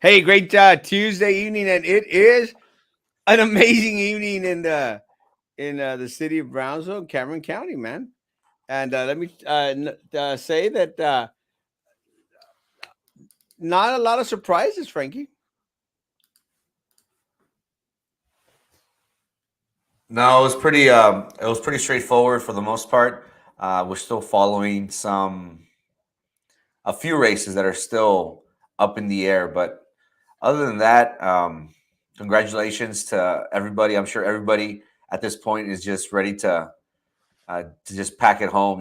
Hey, great Tuesday evening, and it is an amazing evening in the city of Brownsville, Cameron County, man. And let me say that not a lot of surprises, Frankie. No, it was pretty straightforward for the most part. We're still following a few races that are still up in the air, but other than that, congratulations to everybody. I'm sure everybody at this point is just ready to just pack it home.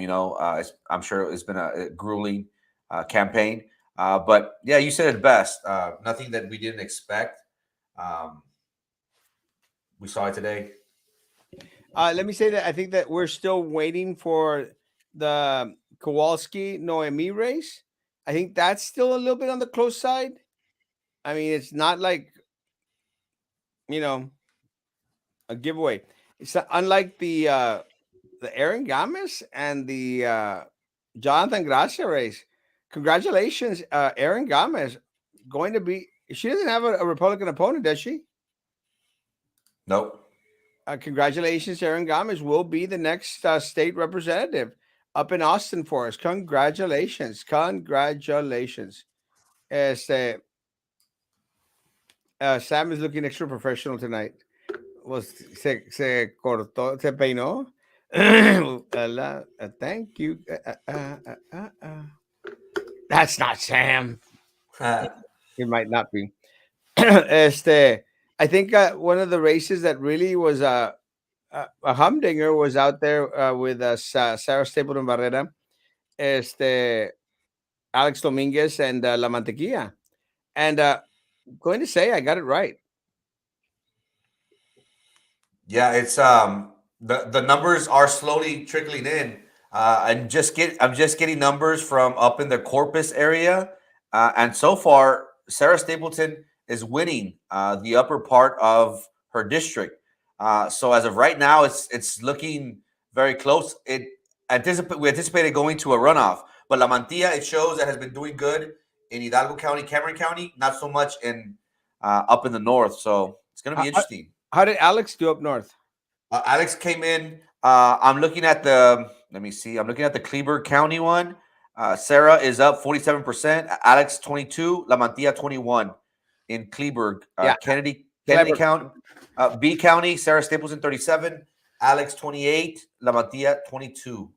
I'm sure it's been a grueling campaign, but yeah, you said it best. Nothing that we didn't expect. Um, we saw it today. Let me say that I think that we're still waiting for the Kowalski Noemi race. I think that's still a little bit on the close side. I mean, it's not like you know a giveaway. It's not, unlike the Aaron Gomez and the Jonathan Gracia race. Congratulations, Aaron Gomez. Going to be. She doesn't have a Republican opponent, does she? Nope. Congratulations, Aaron Gomez will be the next state representative up in Austin for us. Congratulations, congratulations. Este, Sam is looking extra professional tonight. Se cortó, se peinó. Thank you. That's not Sam. It might not be. I think one of the races that really was a humdinger was out there with Sarah Stapleton Barrera, este, Alex Dominguez, and La Mantequilla. And going to say I got it right. Yeah, it's the numbers are slowly trickling in. I'm just getting numbers from up in the Corpus area, and so far Sarah Stapleton is winning the upper part of her district. So as of right now, it's looking very close. We anticipated going to a runoff, but La Mantilla it shows that has been doing good in Hidalgo County, Cameron County, not so much in up in the north. So it's going to How, be how interesting. how did Alex do up north? Alex came in. I'm looking at the. Let me see. I'm looking at the Kleberg County one. Sarah is up 47%. Alex 22. La Mantilla 21 in Kleberg. Yeah, Kennedy clever. County. B County. Sarah Stapleton 37. Alex 28. La Mantilla 22.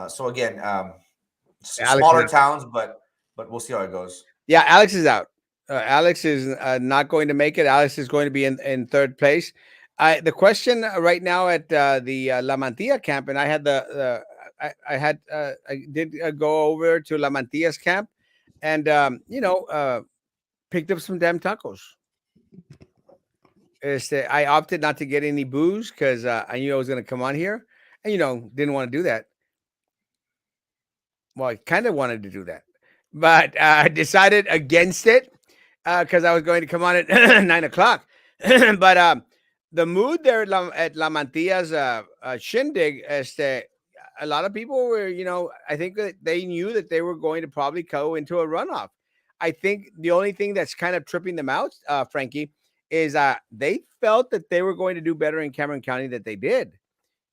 So again, Alex is smaller out. towns, but we'll see how it goes. Yeah, Alex is out. Alex is not going to make it. Alex is going to be in third place. The question right now at the La Mantilla camp, and I had I did go over to La Mantilla's camp, and picked up some damn tacos. I opted not to get any booze because I knew I was going to come on here, and didn't want to do that. Well, I kind of wanted to do that, but I decided against it because I was going to come on at 9 o'clock. But the mood there at La Mantilla's shindig, a lot of people were, I think that they knew that they were going to probably go into a runoff. I think the only thing that's kind of tripping them out, Frankie, is they felt that they were going to do better in Cameron County than they did.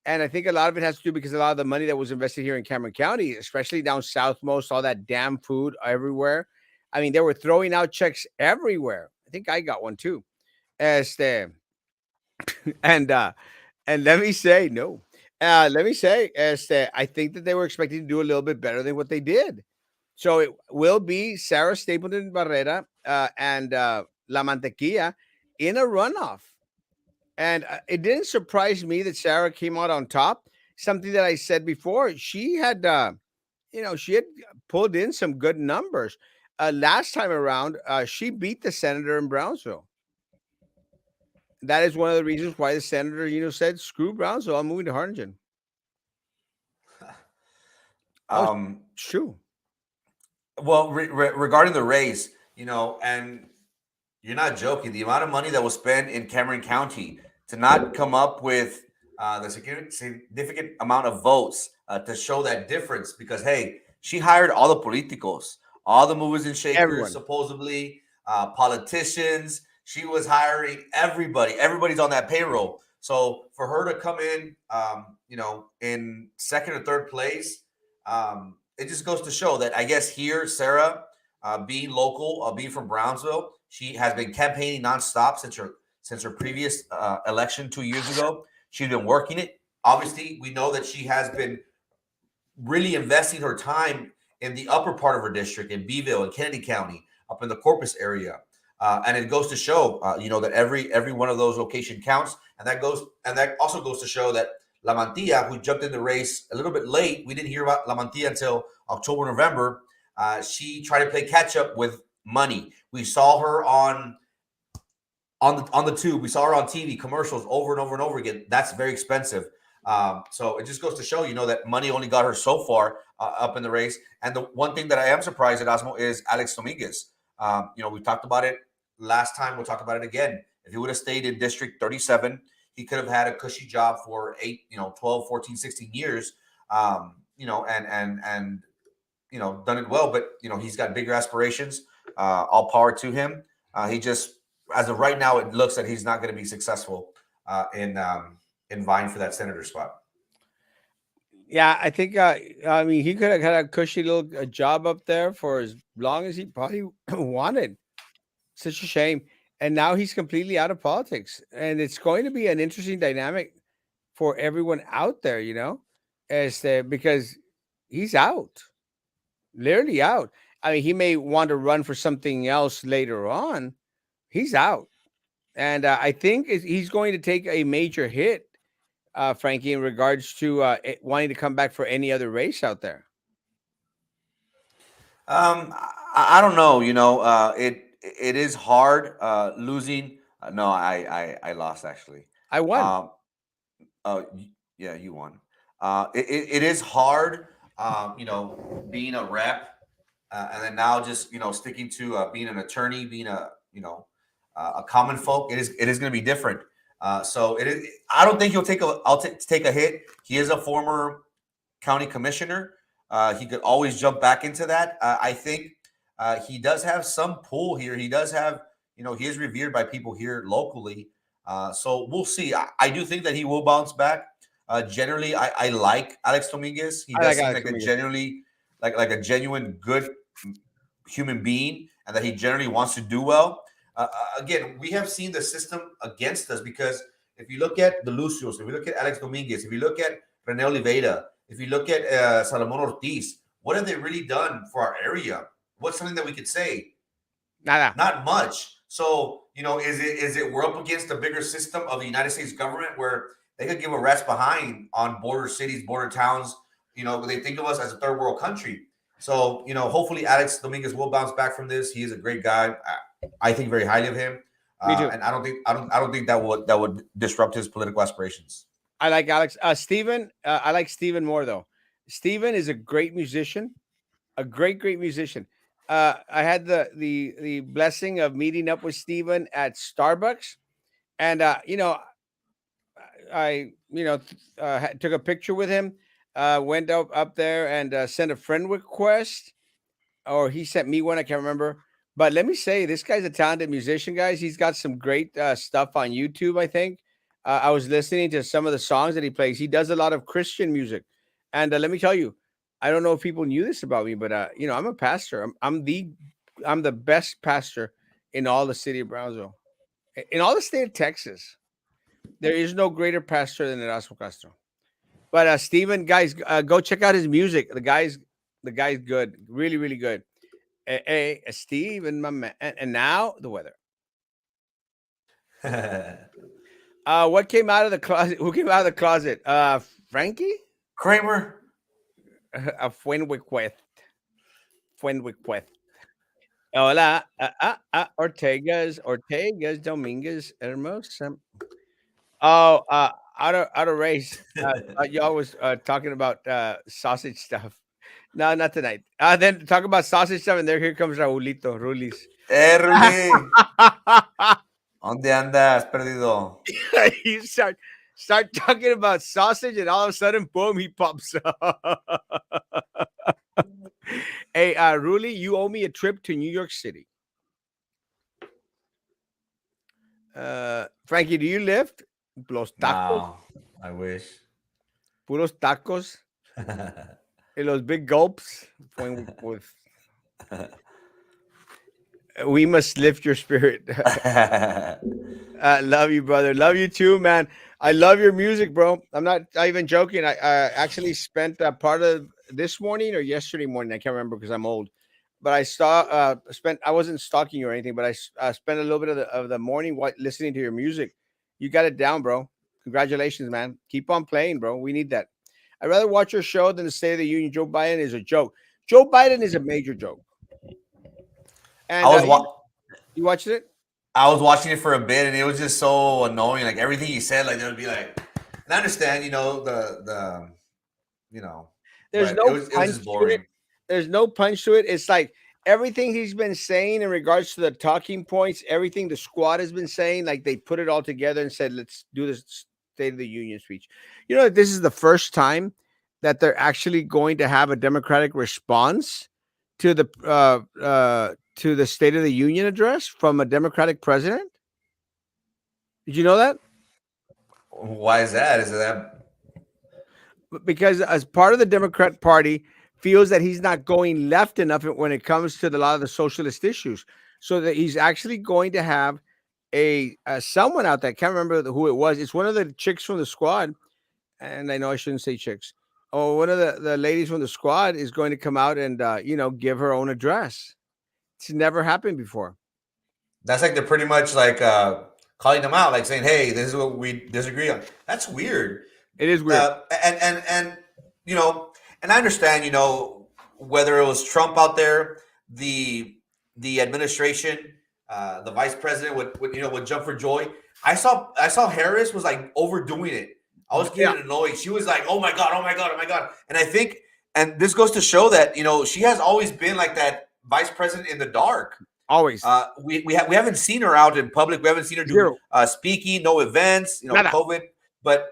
And I think a lot of it has to do because a lot of the money that was invested here in Cameron County, especially down south most, all that damn food everywhere. I mean, they were throwing out checks everywhere. I think I got one too. Este, and let me say, no. Let me say, I think that they were expecting to do a little bit better than what they did. So it will be Sarah Stapleton Barrera and La Mantequilla in a runoff. And it didn't surprise me that Sarah came out on top. Something that I said before, she had pulled in some good numbers. Last time around, she beat the senator in Brownsville. That is one of the reasons why the senator, said, "Screw Brownsville, I'm moving to Harlingen." Oh, Um, it's true. well, regarding the race, and you're not joking. The amount of money that was spent in Cameron County to not come up with the significant amount of votes to show that difference, because hey, she hired all the politicos, all the movers and shakers, Everyone. supposedly. politicians. She was hiring everybody. Everybody's on that payroll. So for her to come in, in second or third place, it just goes to show that I guess here, Sarah, being local, being from Brownsville, she has been campaigning nonstop since her previous election 2 years ago. She's been working it. Obviously, we know that she has been really investing her time in the upper part of her district in Beeville and Kennedy County, up in the Corpus area. And it goes to show, that every one of those location counts, and that also goes to show that La Mantilla, who jumped in the race a little bit late, we didn't hear about La Mantilla until October, November. She tried to play catch up with money. We saw her on the tube. We saw her on TV commercials over and over and over again. That's very expensive. So it just goes to show, that money only got her so far up in the race. And the one thing that I am surprised at, Osmo, is Alex Dominguez. We talked about it last time. We'll talk about it again. If he would have stayed in District 37, he could have had a cushy job for 8, 12, 14, 16 years, and done it well. But, he's got bigger aspirations. All power to him. He just, as of right now, it looks that he's not going to be successful in vying for that senator spot. Yeah, I think. I mean, he could have had a cushy little job up there for as long as he probably wanted. Such a shame. And now he's completely out of politics, and it's going to be an interesting dynamic for everyone out there. Because he's out, literally out. I mean, he may want to run for something else later on. He's out, and I think he's going to take a major hit, Frankie, in regards to wanting to come back for any other race out there. I don't know. It is hard losing. No, I lost actually. I won. Um, yeah, you won. It is hard. Being a rep, and then now just sticking to being an attorney, being a common folk. It is going to be different. So it is. I don't think he'll take a hit. He is a former county commissioner. He could always jump back into that. I think he does have some pull here. He does have, he is revered by people here locally. So we'll see. I do think that he will bounce back. Generally, I like Alex Dominguez. He I does like seem Alex like a Dominguez. genuinely like a genuine good human being, and that he generally wants to do well. Again, we have seen the system against us because if you look at the Lucios, if you look at Alex Dominguez, if you look at Rene Oliveira, if you look at Salomon Ortiz, what have they really done for our area? What's something that we could say? Nada. Not much. So, is it we're up against a bigger system of the United States government where they could give a rest behind on border cities, border towns, they think of us as a third world country. So, hopefully Alex Dominguez will bounce back from this. He is a great guy. I think very highly of him. Me too. And I don't think that would disrupt his political aspirations. I like Alex. Steven, I like Steven more though. Steven is a great musician, a great musician. I had the blessing of meeting up with Steven at Starbucks, and I took a picture with him. Went up there and sent a friend request, or he sent me one. I can't remember. But let me say, this guy's a talented musician, guys. He's got some great stuff on YouTube. I think I was listening to some of the songs that he plays. He does a lot of Christian music, and let me tell you, I don't know if people knew this about me, but I'm a pastor. I'm the best pastor in all the city of Brownsville, in all the state of Texas. There is no greater pastor than Erasmo Castro. But Steven, guys, go check out his music. The guy's good, really good. Hey, Steve and my man. And now the weather. What came out of the closet? Who came out of the closet? Frankie? Kramer. A Fuenwiqueth. Fuenwiqueth. Hola. Ortegas, Dominguez, Hermosa. Oh, out of race. Y'all was talking about sausage stuff. No, not tonight. Then talk about sausage stuff, and here comes Raulito, Rulis. Ruli, ¿dónde andas, perdido? You start talking about sausage, and all of a sudden, boom, he pops up. Hey, Ruli, you owe me a trip to New York City. Frankie, do you lift? Los tacos, No, I wish. puros tacos, and those big gulps. When with we must lift your spirit. Love you, brother. Love you too, man. I love your music, bro. I'm not even joking. I actually spent part of this morning or yesterday morning. I can't remember because I'm old. But I saw spent. I wasn't stalking you or anything, but I spent a little bit of the morning listening to your music. You got it down, bro. Congratulations, man. Keep on playing, bro. We need that. I'd rather watch your show than the State of the Union. Joe Biden is a joke. Joe Biden is a major joke. I And was you watched it? I was watching it for a bit, and it was just so annoying. Like everything he said, like there would be like, and I understand, you know, There's but no it was punch just to it. boring. There's no punch to it. It's like everything he's been saying in regards to the talking points, everything the squad has been saying, like they put it all together and said, let's do this State of the Union speech. You know, this is the first time that they're actually going to have a democratic response to the State of the Union address from a democratic president. Did you know that? Why is that? Is it that Because as part of the Democrat Party feels that he's not going left enough when it comes to a lot of the socialist issues, so that he's actually going to have a someone out there. I can't remember who it was. It's one of the chicks from the squad, and I know I shouldn't say chicks. Oh, one of the ladies from the squad is going to come out and give her own address. It's never happened before. that's like they're pretty much like calling them out, like saying, "Hey, this is what we disagree on." That's weird. It is weird. And you know, and I understand, whether it was Trump out there, the the administration, the vice president would jump for joy. I saw Harris was like overdoing it. I was Yeah, getting annoyed. She was like, "Oh my god, oh my god, oh my god," and I think, and this goes to show that she has always been like that vice president in the dark. always We haven't seen her out in public. We haven't seen her do zero, speaking, no events, nada, COVID. But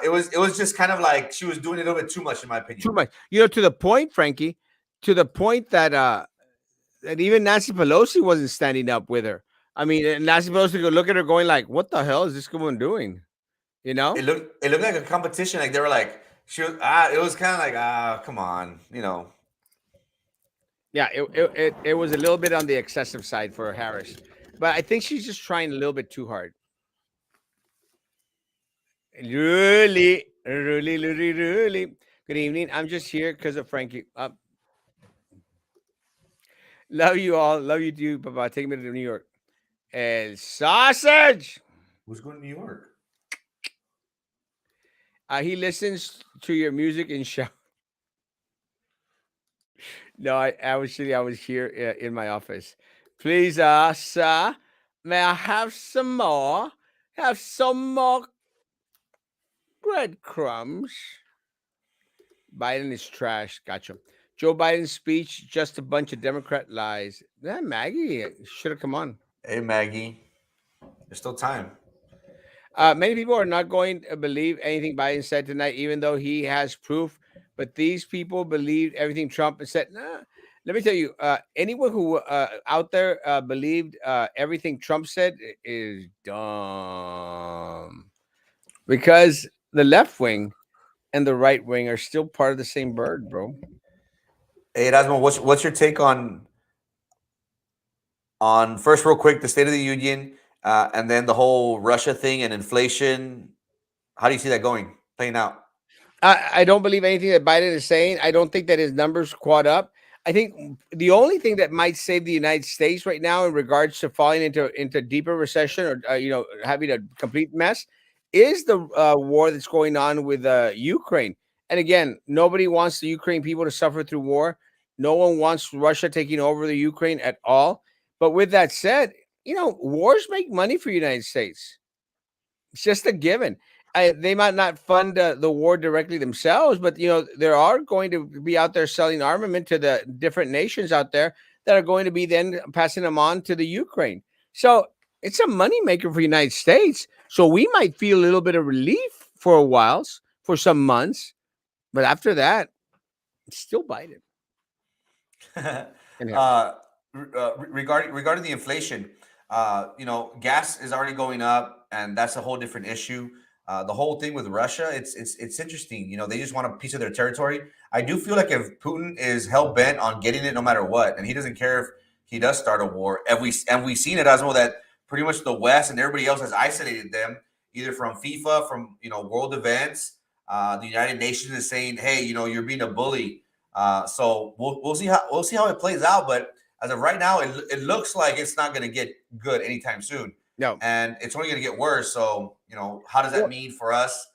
it was just kind of like she was doing a little bit too much, in my opinion. too much. To the point, Frankie, to the point that even Nancy Pelosi wasn't standing up with her. I mean, Nancy Pelosi could look at her going like, "What the hell is this woman doing?" You know? It looked like a competition. Like they were like she was. It was kind of like come on, Yeah, it was a little bit on the excessive side for Harris, but I think she's just trying a little bit too hard. Really, really, really, really. Good evening. I'm just here because of Frankie. Love you all. Love you too, Papa. Take me to New York. El sausage. Who's going to New York? He listens to your music and shout. No, I was here in my office. Please, sir, may I have some more? Have some more breadcrumbs. Biden is trash. Gotcha. Joe Biden's speech, just a bunch of Democrat lies. Maggie should have come on. Hey Maggie, there's still time. Many people are not going to believe anything Biden said tonight, even though he has proof. But these people believed everything Trump said. Nah, let me tell you, anyone who out there believed everything Trump said is dumb, because the left wing and the right wing are still part of the same bird, bro. Hey Erasmo, what's your take on first, real quick, the State of the Union, and then the whole Russia thing and inflation? How do you see that playing out? I don't believe anything that Biden is saying. I don't think that his numbers quad up. I think the only thing that might save the United States right now in regards to falling into deeper recession or having a complete mess is the war that's going on with Ukraine. And again, nobody wants the Ukraine people to suffer through war. No one wants Russia taking over the Ukraine at all. But with that said, wars make money for the United States. It's just a given. They might not fund the war directly themselves, but there are going to be out there selling armament to the different nations out there that are going to be then passing them on to the Ukraine. So it's a moneymaker for the United States. So we might feel a little bit of relief for a while, for some months, but after that, it's still Biden and Harris. Regarding the inflation, gas is already going up, and that's a whole different issue. The whole thing with Russia, it's interesting. They just want a piece of their territory. I do feel like if Putin is hell bent on getting it, no matter what, and he doesn't care if he does start a war, and we've seen it, Asmo, that pretty much the West and everybody else has isolated them, either from FIFA, from world events. The United Nations is saying, hey, you're being a bully. So we'll see how it plays out, but as of right now, it looks like it's not going to get good anytime soon, No. and it's only going to get worse. So, how does that Well, mean for us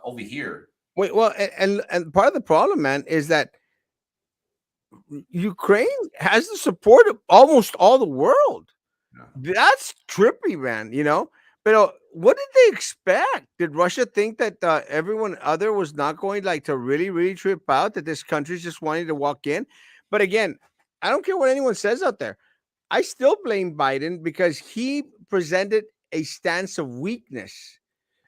over here? wait, well, and part of the problem, man, is that Ukraine has the support of almost all the world. Yeah. That's trippy, man. But what did they expect? Did Russia think that everyone other was not going like to really, really trip out? That this country's just wanting to walk in? But again, I don't care what anyone says out there. I still blame Biden because he presented a stance of weakness.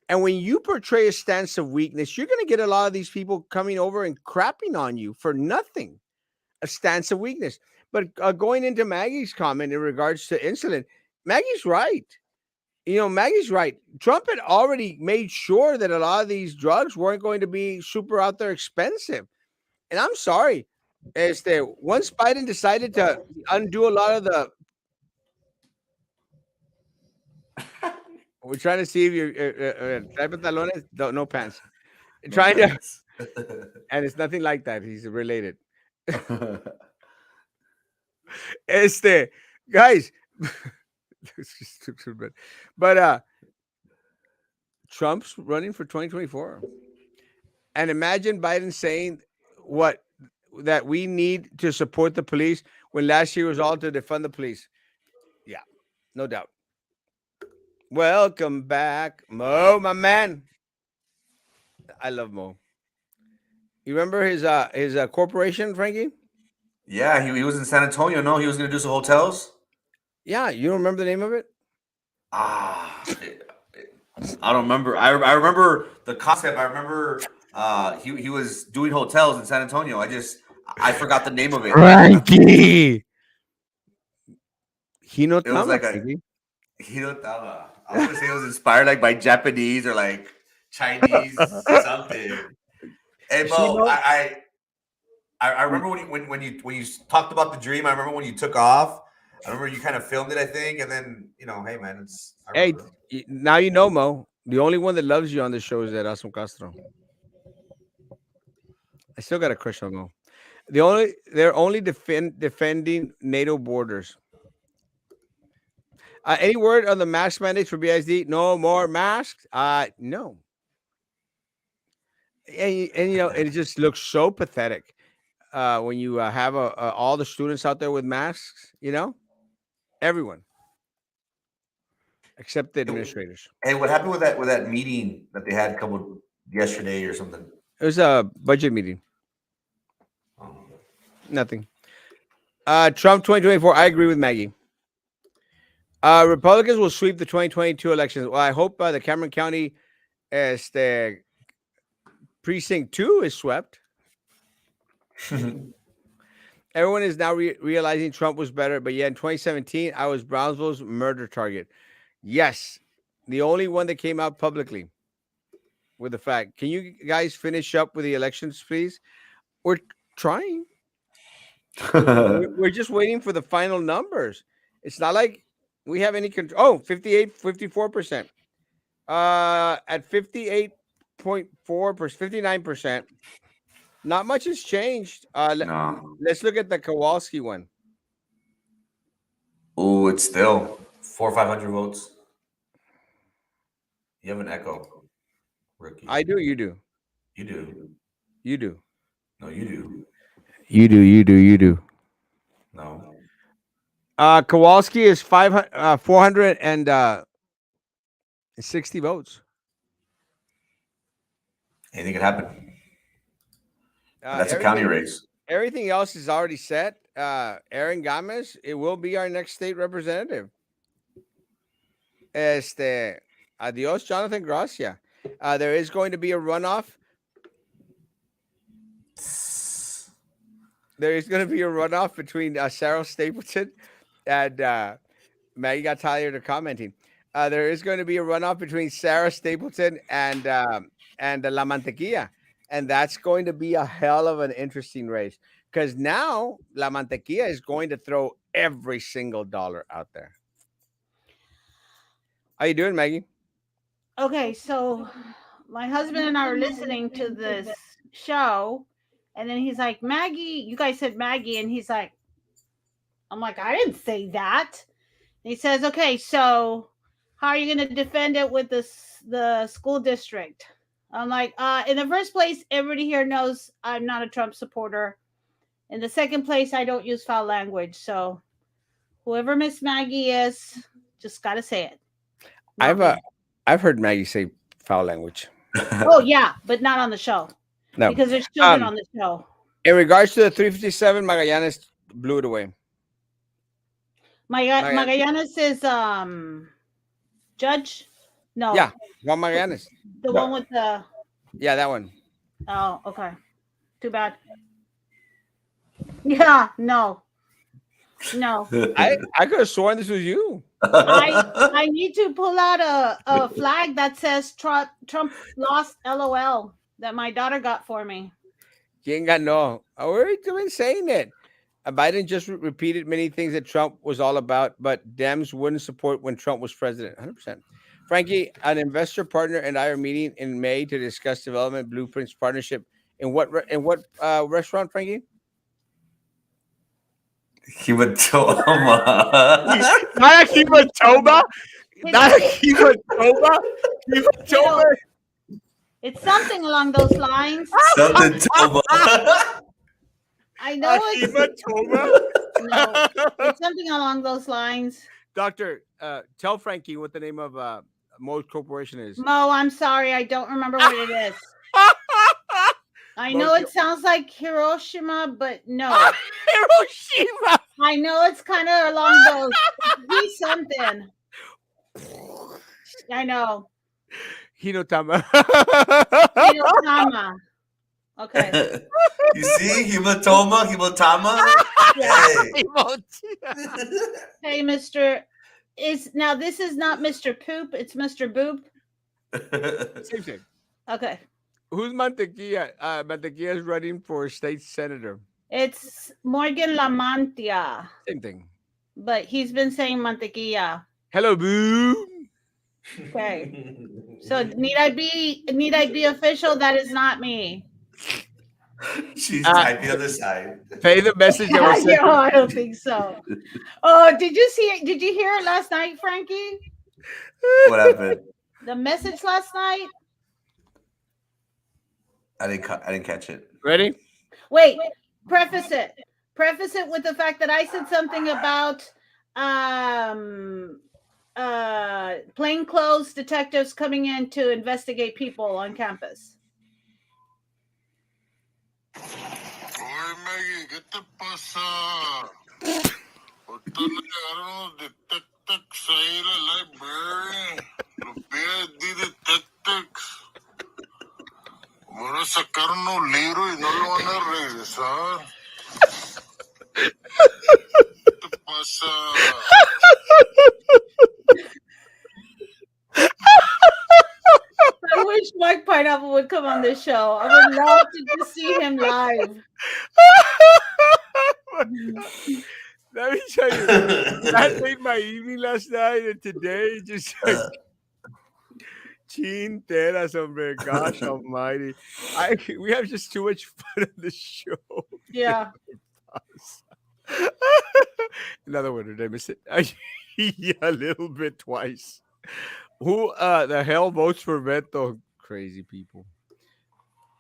And when you portray a stance of weakness, you're going to get a lot of these people coming over and crapping on you for nothing. A stance of weakness. But going into Maggie's comment in regards to insulin, Maggie's right. Maggie's right. Trump had already made sure that a lot of these drugs weren't going to be super out there expensive. And I'm sorry, once Biden decided to undo a lot of the, we're trying to see if you're trae pantalones, no pants. No Trying to, pants. and it's nothing like that. He's related. Este, guys, it's just stupid, but Trump's running for 2024. And imagine Biden saying what that we need to support the police when last year was all to defund the police. Yeah, no doubt. Welcome back, Mo, my man. I love Mo. You remember his corporation, Frankie? Yeah, he was in San Antonio. No, he was going to do some hotels. Yeah, you don't remember the name of it? Ah, I don't remember. I remember the concept. I remember he was doing hotels in San Antonio. I forgot the name of it. Frankie. It was Hinotama, like a Frankie. Hirotama. I was gonna say it was inspired like by Japanese or like Chinese something. Hey Mo, Shino. I remember when you talked about the dream. I remember when you took off. I remember you kind of filmed it, I think, and then hey man, I Hey, remember. now you know, Mo. The only one that loves you on the show is Erasmo Castro. I still got a crush on Mo. They're only defending NATO borders. Any word on the mask mandates for BISD? No more masks. No. And it just looks so pathetic when you have all the students out there with masks. Everyone except the administrators. Hey, what happened with that meeting that they had a couple yesterday or something? It was a budget meeting. Um, Nothing. Trump 2024. I agree with Maggie. Republicans will sweep the 2022 elections. Well, I hope the Cameron County este, precinct 2 is swept. Everyone is now realizing Trump was better, but yeah, in 2017, I was Brownsville's murder target. Yes, the only one that came out publicly with the fact. Can you guys finish up with the elections, please? We're trying. We're just waiting for the final numbers. It's not like we have any control. Oh, 58, 54%. At 58.4%, 59%. Not much has changed. no. Let's look at the Kowalski one. Oh, it's still 400 or 500 votes. You have an echo, rookie. I do, you do. You do. You do. No, you do. You do. No. Kowalski is 460 votes. Anything could happen. And Uh, that's a county everything race. everything else is already set. Aaron Gomez, it will be our next state representative. Adios, Jonathan Gracia. There is going to be a runoff. There is going to be a runoff between Sarah Stapleton and Maggie got tired of commenting. There is going to be a runoff between Sarah Stapleton and La Mantequilla, and that's going to be a hell of an interesting race because now La Mantequilla is going to throw every single dollar out there. How you doing, Maggie? Okay, so my husband and I were listening to this show, and then he's like, Maggie, you guys said Maggie, and he's like, I'm like, I didn't say that. And he says, okay, so how are you going to defend it with the school district? I'm like, in the first place, everybody here knows I'm not a Trump supporter. In the second place, I don't use foul language. So whoever Miss Maggie is, just got to say it. Not I've me. I've heard Maggie say foul language. Oh yeah, but not on the show No. because there's children on the show. In regards to the 357, Magallanes blew it away. Magallanes. Magallanes is Judge. No, Yeah, Juan Magallanes. the one with the. Yeah, that one. Oh, okay. Too bad. Yeah, no. I could have sworn this was you. I need to pull out a flag that says Trump lost LOL that my daughter got for me. ¿Quién ganó? We've been saying it. Biden just repeated many things that Trump was all about, but Dems wouldn't support when Trump was president. 100%. Frankie, an investor partner and I are meeting in May to discuss development blueprints partnership. In what restaurant, Frankie? Hematoma. Not a hematoma. Not a hematoma. Hematoma. It's something along those lines. Something Toma. I know it's hematoma. no, it's something along those lines. Doctor, tell Frankie what the name of Moe's Corporation is. Mo, I'm sorry, I don't remember what it is. I know it sounds like Hiroshima, but no. Hiroshima. I know it's kind of along those. Be something. I know. Hinotama. Hinotama. Okay. You see, hematoma. Hey, Mr. This is not Mr. Poop, it's Mr. Boop. Same thing. Okay. Who's Mantequilla? Mantequilla is running for state senator. It's Morgan Lamantia. Same thing. But he's been saying Mantequilla. Hello, boo. Okay. So need I be official? That is not me. She's typing on the side. Pay the message that was sent. No, I don't think so. Oh, did you hear it last night, Frankie? What happened? The message last night? I didn't catch it. Ready? Wait, preface it. Preface it with the fact that I said something about plainclothes detectives coming in to investigate people on campus. Oye, Maggie, ¿qué te pasa? Ahorita le llegaron los detectives ahí a la library. Los PhD detectives. Van a sacar unos libros y no lo van a regresar. ¿Qué te pasa? I wish Mike Pineapple would come on this show. I would love to just see him live. Let me tell you, that made my evening last night and today just like chinteras, hombre. Gosh almighty. We have just too much fun on the show. Yeah. Another one, did I miss it? Yeah, a little bit twice. Who the hell votes for Beto? Crazy people.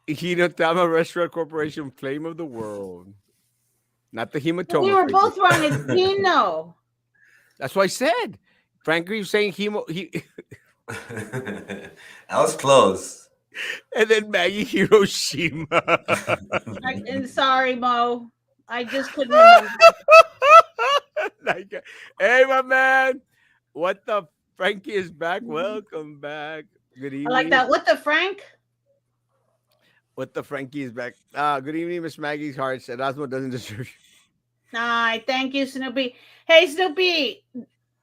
Hinotama Restaurant Corporation, flame of the world. Not the hematoma. We were both wrong. It's Hino. That's what I said. Frankly, saying That was close. and then Maggie Hiroshima. And sorry, Mo. I just couldn't remember. Like, hey, my man. What the Frankie is back. Welcome back. Good evening. I like that. What the Frank? What the Frankie is back. Good evening, Miss Maggie's heart. Erasmo doesn't deserve you. Thank you, Snoopy. Hey, Snoopy.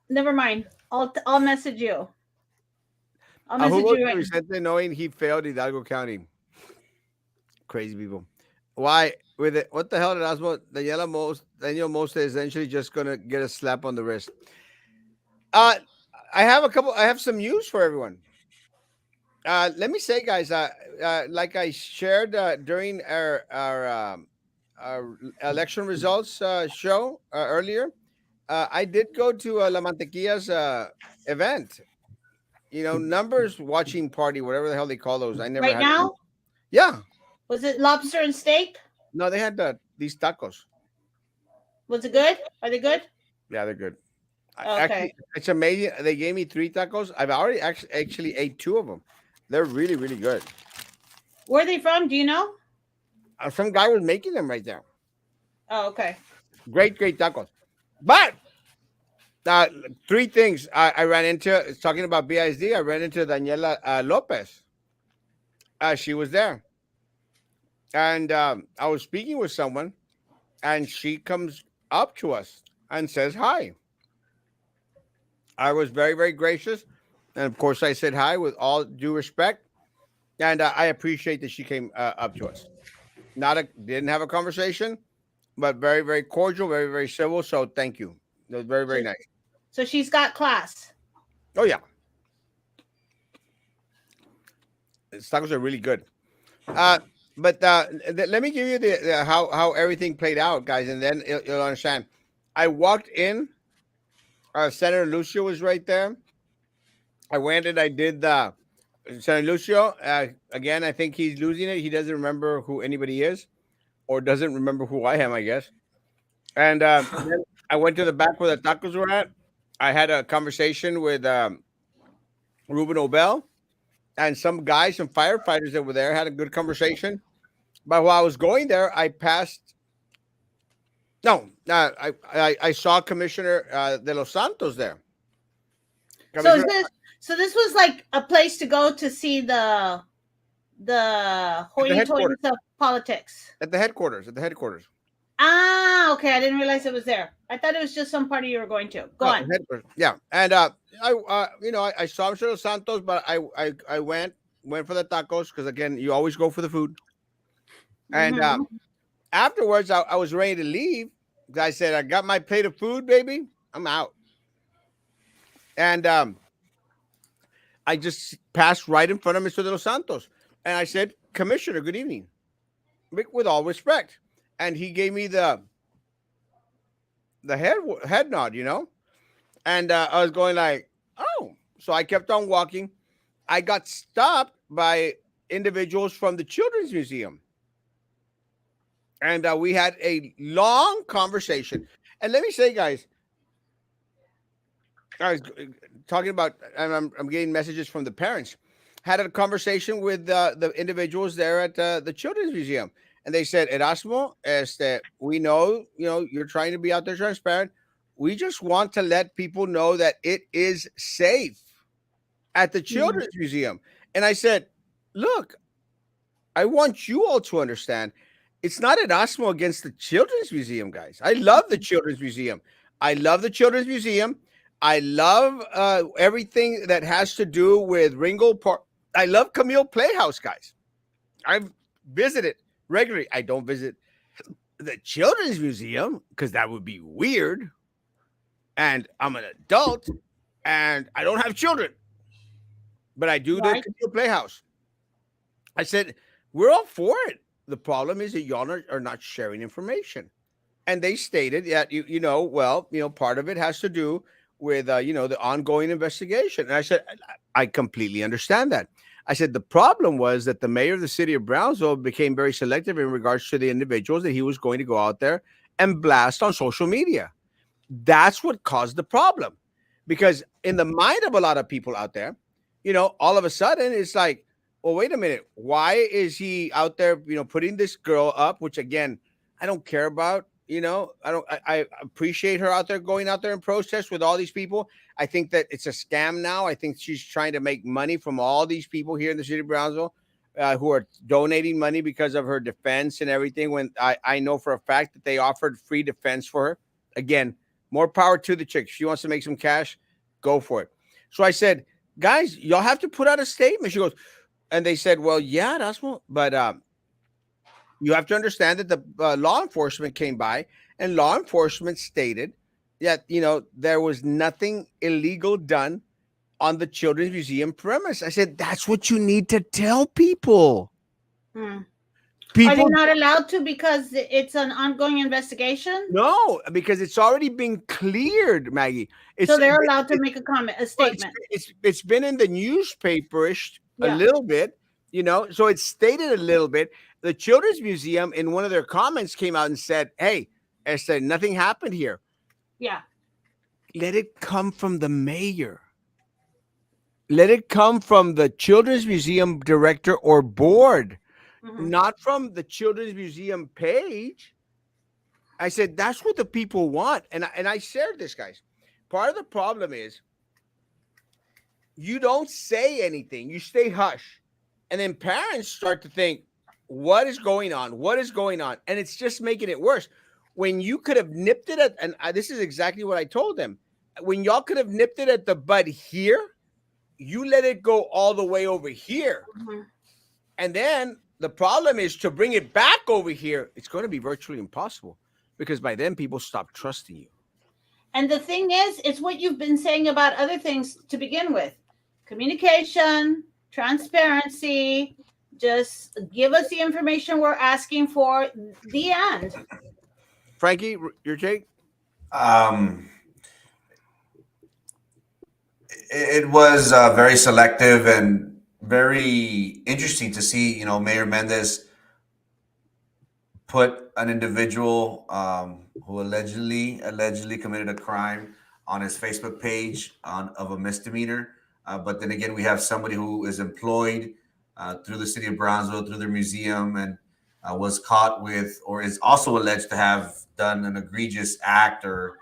Never mind. I'll message you. I'll Who message votes you for right now. Vicente knowing he failed Hidalgo County? Crazy people. Why? With it, what the hell did Erasmo? Daniel Most is essentially just gonna get a slap on the wrist. Uh, I have a couple. I have some news for everyone. Let me say, guys, like I shared during our election results show earlier, I did go to La Mantequilla's event. You know, numbers watching party, whatever the hell they call those. I never right had one. now. Yeah, Was it lobster and steak? no, they had these tacos. Was it good? Are they good? Yeah, they're good. Okay. Actually, it's amazing. They gave me three tacos. I've already actually ate two of them. They're really, really good. Where are they from? Do you know? Some guy was making them right there. Oh, okay. Great, great tacos. But uh, three things I ran into talking about BISD. I ran into Daniela Lopez. She was there, and I was speaking with someone, and she comes up to us and says hi. I was very, very gracious, and of course, I said hi with all due respect, and I appreciate that she came up to us. Not a didn't have a conversation, but very, very cordial, very, very civil. So thank you. It was very, So very nice. so she's got class. Oh yeah, the tacos are really good. Uh, but let me give you the how everything played out, guys, and then you'll understand. I walked in. Senator Lucio was right there. I went and I did the Senator Lucio. Again, I think he's losing it. He doesn't remember who anybody is, or doesn't remember who I am, I guess. And then I went to the back where the tacos were at. I had a conversation with Ruben Obel and some guys, some firefighters that were there. Had a good conversation. But while I was going there, I passed. No, I saw Commissioner De Los Santos there. So is Commissioner this so this was like a place to go to see the at the hoity-toity headquarters. of politics. At the headquarters. At the headquarters. Ah, okay. I didn't realize it was there. I thought it was just some party you were going to. Go No, on. headquarters. Yeah, and I saw Mr. Dos Santos, but I went for the tacos because again, you always go for the food. And Mm-hmm. afterwards, I was ready to leave. 'Cause I said, I got my plate of food, baby. I'm out. And I just passed right in front of Mr. De Los Santos, and I said, Commissioner, good evening, with all respect. And he gave me the head nod, and I was going like, oh. So I kept on walking. I got stopped by individuals from the Children's Museum, and we had a long conversation. And let me say, guys, I was talking about, and I'm getting messages from the parents. Had a conversation with the individuals there at the Children's Museum, and they said, Erasmo, we know, you're trying to be out there transparent. We just want to let people know that it is safe at the Mm-hmm. Children's Museum. And I said, look, I want you all to understand it's not Erasmo against the Children's Museum, guys. I love the Children's Museum. I love the Children's Museum. I love everything that has to do with Ringo Park. I love Camille Playhouse, guys. I've visited regularly. I don't visit the Children's Museum because that would be weird. And I'm an adult and I don't have children, but I do the Right. Camille Playhouse. I said, we're all for it. The problem is that y'all are not sharing information. And they stated that, part of it has to do with, the ongoing investigation. And I said, I completely understand that. I said, the problem was that the mayor of the city of Brownsville became very selective in regards to the individuals that he was going to go out there and blast on social media. That's what caused the problem. Because in the mind of a lot of people out there, all of a sudden it's like, well, wait a minute. Why is he out there, putting this girl up, which again, I don't care about, I appreciate her out there going out there and protest with all these people. I think that it's a scam now. I think she's trying to make money from all these people here in the city of Brownsville who are donating money because of her defense and everything. When I know for a fact that they offered free defense for her. Again, More power to the chick. If she wants to make some cash, go for it. So I said, guys, y'all have to put out a statement. She goes, and they said, well, yeah, that's what, but you have to understand that the law enforcement came by and law enforcement stated that, there was nothing illegal done on the Children's Museum premise. I said, that's what you need to tell people. Hmm. Are they People not allowed to because it's an ongoing investigation? no, because it's already been cleared, Maggie. So It's they're allowed to make a comment, a well, statement. it's been in the newspaperish a Yeah. little bit, so it's stated a little bit. The Children's Museum, in one of their comments, came out and said, "Hey, I said nothing happened here. Yeah. Let it come from the mayor. Let it come from the Children's Museum director or board, Hmm. not from the Children's Museum page." I said that's what the people want, and I shared this, guys. Part of the problem is you don't say anything, you stay hush. And then parents start to think, what is going on? What is going on? And it's just making it worse. When you could have nipped it at, and this is exactly what I told them, when y'all could have nipped it at the bud here, you let it go all the way over here. Hmm. And then the problem is to bring it back over here, it's going to be virtually impossible because by then people stop trusting you. And the thing is, it's what you've been saying about other things to begin with: communication, transparency. Just give us the information we're asking for. The end. Frankie, your take? Um, it was very selective and very interesting to see, Mayor Mendez put an individual who allegedly committed a crime on his Facebook page of a misdemeanor. But then again, we have somebody who is employed through the city of Brownsville, through their museum, and was caught with, or is also alleged to have done an egregious act, or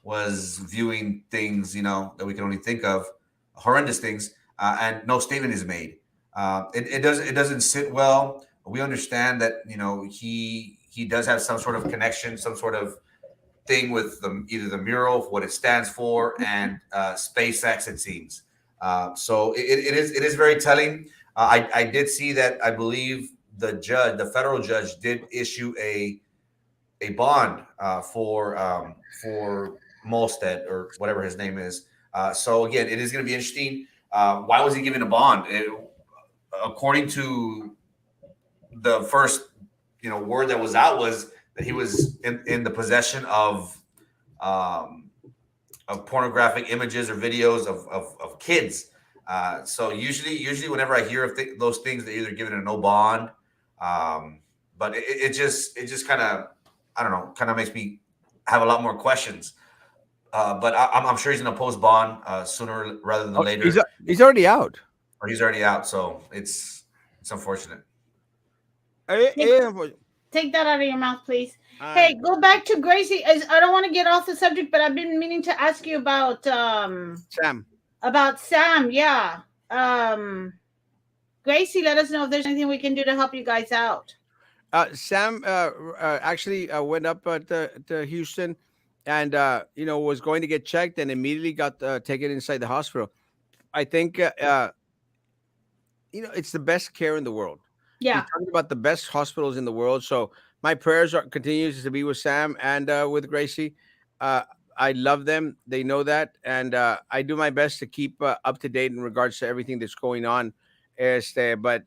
was viewing things, that we can only think of, horrendous things, and no statement is made. It doesn't sit well. We understand that he does have some sort of connection, some sort of thing with either the mural, what it stands for, and SpaceX. It seems so. It is very telling. I did see that. I believe the federal judge, did issue a bond for Molstead, or whatever his name is. So again, it is going to be interesting. Why was he given a bond? According to the first word that was out, was that he was in the possession um, of pornographic images or videos of kids. So usually whenever I hear of those things, they're either given a no bond. Um, but it just kind of, I don't know, kind of makes me have a lot more questions. But I'm sure he's going to post bond sooner rather than Oh, later, he's already out. or he's already out. So it's unfortunate. Take, Yeah, take that out of your mouth, please. I Hey, go back to Gracie. I don't want to get off the subject, but I've been meaning to ask you Sam. about Sam. Yeah. Gracie, let us know if there's anything we can do to help you guys out. Sam actually went up to Houston, and was going to get checked, and immediately got taken inside the hospital. I think it's the best care in the world. You're Yeah. talking about the best hospitals in the world. So my prayers continues to be with Sam and with Gracie. Uh, I love them. They know that, and I do my best to keep up to date in regards to everything that's going on. But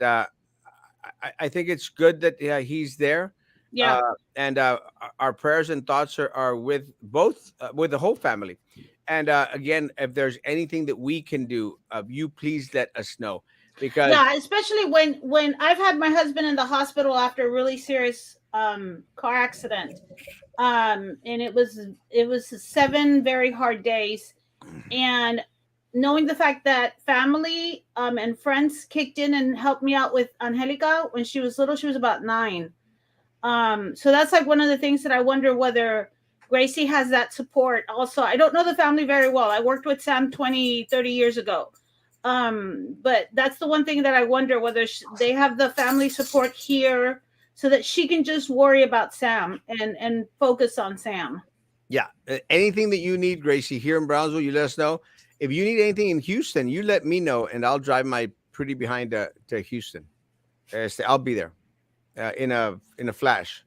I think it's good that he's there, Yeah. uh, and our prayers and thoughts are with both, with the whole family. And again, if there's anything that we can do, you please let us know, because Yeah, especially when I've had my husband in the hospital after a really serious car accident. And it was 7 very hard days, and knowing the fact that family and friends kicked in and helped me out with Angelica when she was little. She was about 9. So that's like one of the things that I wonder whether Gracie has that support. Also, I don't know the family very well. I worked with Sam 20, 30 years ago. But that's the one thing that I wonder whether they have the family support here so that she can just worry about Sam and focus on Sam. Yeah. Anything that you need, Gracie, here in Brownsville, you let us know. If you need anything in Houston, you let me know, and I'll drive my pretty behind to Houston. I'll be there in a flash.